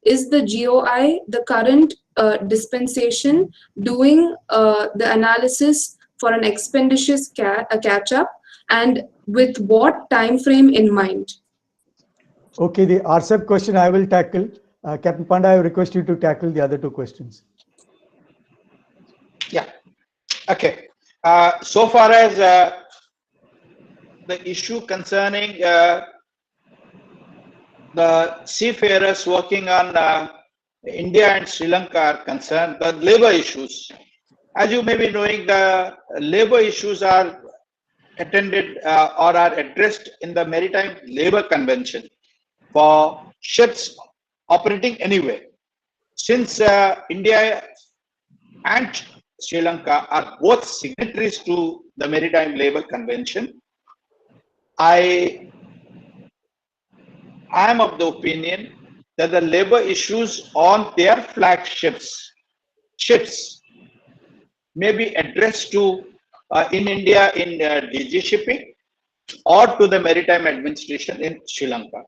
Is the GOI, the current dispensation, doing the analysis for an expeditious catch-up, and with what time frame in mind? Okay, the RCEP question I will tackle. Captain Panda, I request you to tackle the other 2 questions. Yeah. Okay. So far as the issue concerning the seafarers working on India and Sri Lanka are concerned, the labor issues. As you may be knowing, the labor issues are attended or are addressed in the Maritime Labor Convention for ships operating anywhere. Since India and Sri Lanka are both signatories to the Maritime Labor Convention, I am of the opinion that the labor issues on their flagships may be addressed to in India in DG Shipping or to the Maritime Administration in Sri Lanka.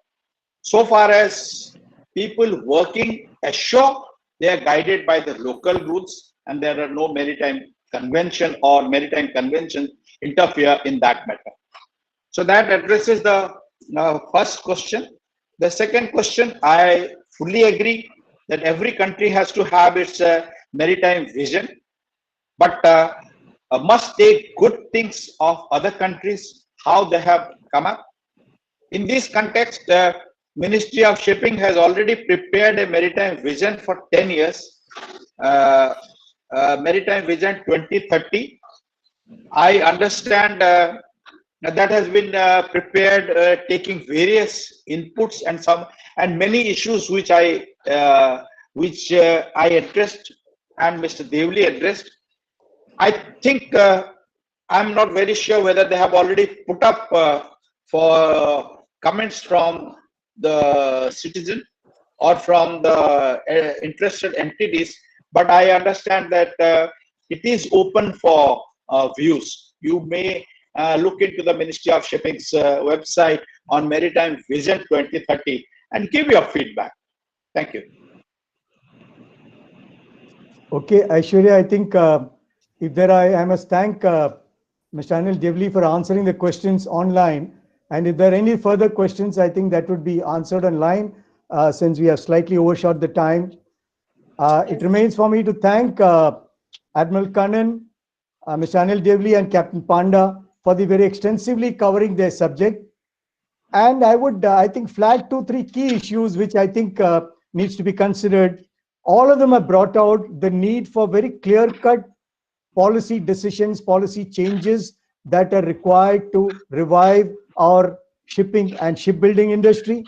So far as people working ashore, they are guided by the local rules, and there are no maritime convention or maritime convention interfere in that matter. So that addresses the first question. The second question, I fully agree that every country has to have its maritime vision, but must take good things of other countries, how they have come up. In this context, the Ministry of Shipping has already prepared a maritime vision for 10 years, Maritime Vision 2030. I understand that has been prepared, taking various inputs and many issues which I addressed and Mr. Devli addressed. I think I'm not very sure whether they have already put up for comments from the citizen or from the interested entities, but I understand that it is open for views. You may look into the Ministry of Shipping's website on Maritime Vision 2030 and give your feedback. Thank you. Okay, Aishwarya, I think if there I must thank Mr. Anil Devli for answering the questions online. And if there are any further questions, I think that would be answered online since we have slightly overshot the time. It remains for me to thank Admiral Kannan, Mr. Anil Devli and Captain Panda for the very extensively covering their subject. And I would, I think, flag 2-3 key issues which I think needs to be considered. All of them have brought out the need for very clear-cut policy decisions, policy changes that are required to revive our shipping and shipbuilding industry.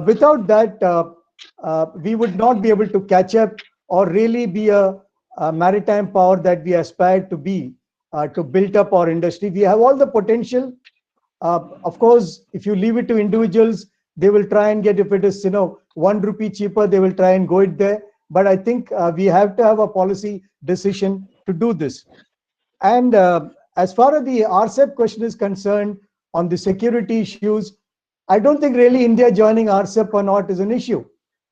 Without that, we would not be able to catch up or really be a maritime power that we aspire to be, to build up our industry. We have all the potential. Of course, if you leave it to individuals, they will try and get, if it is, ₹1 cheaper, they will try and go it there. But I think we have to have a policy decision to do this. And as far as the RCEP question is concerned on the security issues, I don't think really India joining RCEP or not is an issue,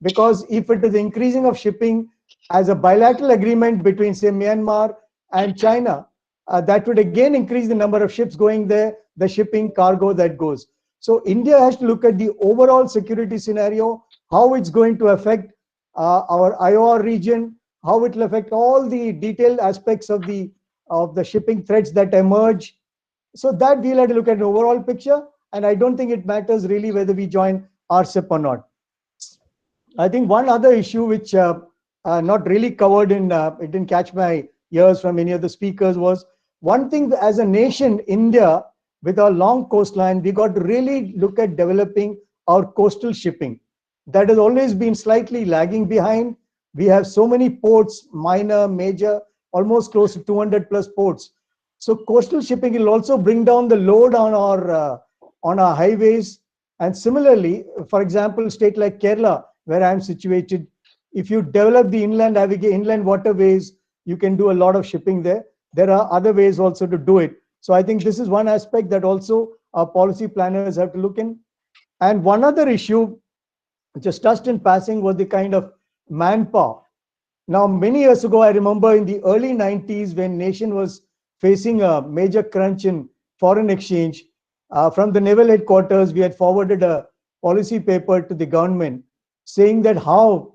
because if it is increasing of shipping as a bilateral agreement between, say, Myanmar and China, that would again increase the number of ships going there, the shipping cargo that goes. So India has to look at the overall security scenario, how it's going to affect our IOR region, how it will affect all the detailed aspects of the shipping threats that emerge. So that we'll have to look at an overall picture. And I don't think it matters really whether we join RCEP or not. I think one other issue which not really covered in, it didn't catch my ears from any of the speakers, was one thing as a nation, India, with our long coastline, we got to really look at developing our coastal shipping. That has always been slightly lagging behind. We have so many ports, minor, major, almost close to 200 plus ports. So coastal shipping will also bring down the load on our highways. And similarly, for example, a state like Kerala, where I'm situated, if you develop the inland waterways, you can do a lot of shipping there. There are other ways also to do it. So I think this is one aspect that also our policy planners have to look in. And one other issue, just touched in passing, was the kind of manpower. Now, many years ago, I remember in the early 90s, when nation was facing a major crunch in foreign exchange, from the naval headquarters, we had forwarded a policy paper to the government saying that how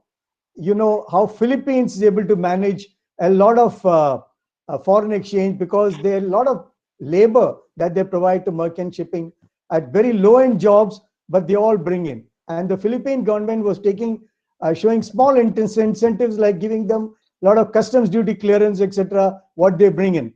Philippines is able to manage a lot of foreign exchange, because there are a lot of labor that they provide to merchant shipping at very low-end jobs, but they all bring in. And the Philippine government was showing small incentives, like giving them a lot of customs duty clearance, etc., what they bring in.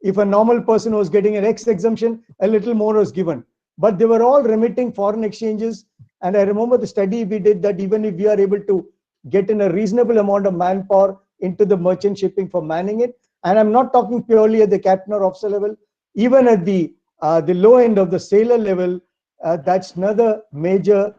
If a normal person was getting an X exemption, a little more was given. But they were all remitting foreign exchanges. And I remember the study we did that even if we are able to get in a reasonable amount of manpower into the merchant shipping for manning it, and I'm not talking purely at the captain or officer level, even at the low end of the sailor level, that's another major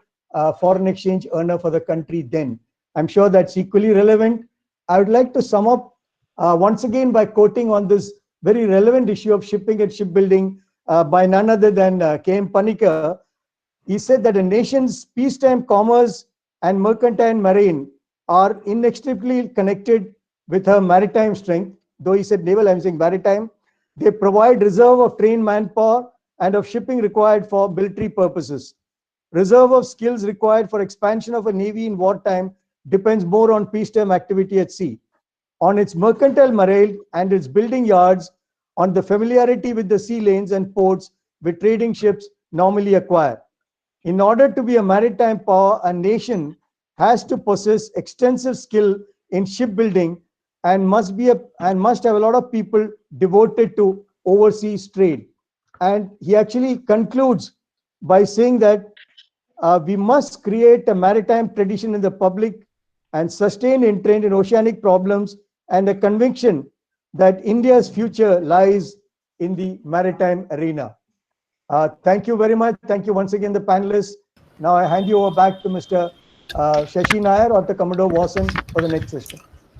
foreign exchange earner for the country then. I'm sure that's equally relevant. I would like to sum up once again by quoting on this very relevant issue of shipping and shipbuilding by none other than K.M. Panikkar. He said that a nation's peacetime commerce and mercantile marine are inextricably connected with her maritime strength. Though he said naval, I'm saying maritime. They provide reserve of trained manpower and of shipping required for military purposes. Reserve of skills required for expansion of a navy in wartime depends more on peacetime activity at sea, on its mercantile marine and its building yards, on the familiarity with the sea lanes and ports which trading ships normally acquire. In order to be a maritime power, a nation has to possess extensive skill in shipbuilding and must have a lot of people devoted to overseas trade. And he actually concludes by saying that we must create a maritime tradition in the public and sustain interest in oceanic problems, and a conviction that India's future lies in the maritime arena. Thank you very much. Thank you once again, the panelists. Now I hand you over back to Mr. Shashi Nair or the Commodore Watson for the next session.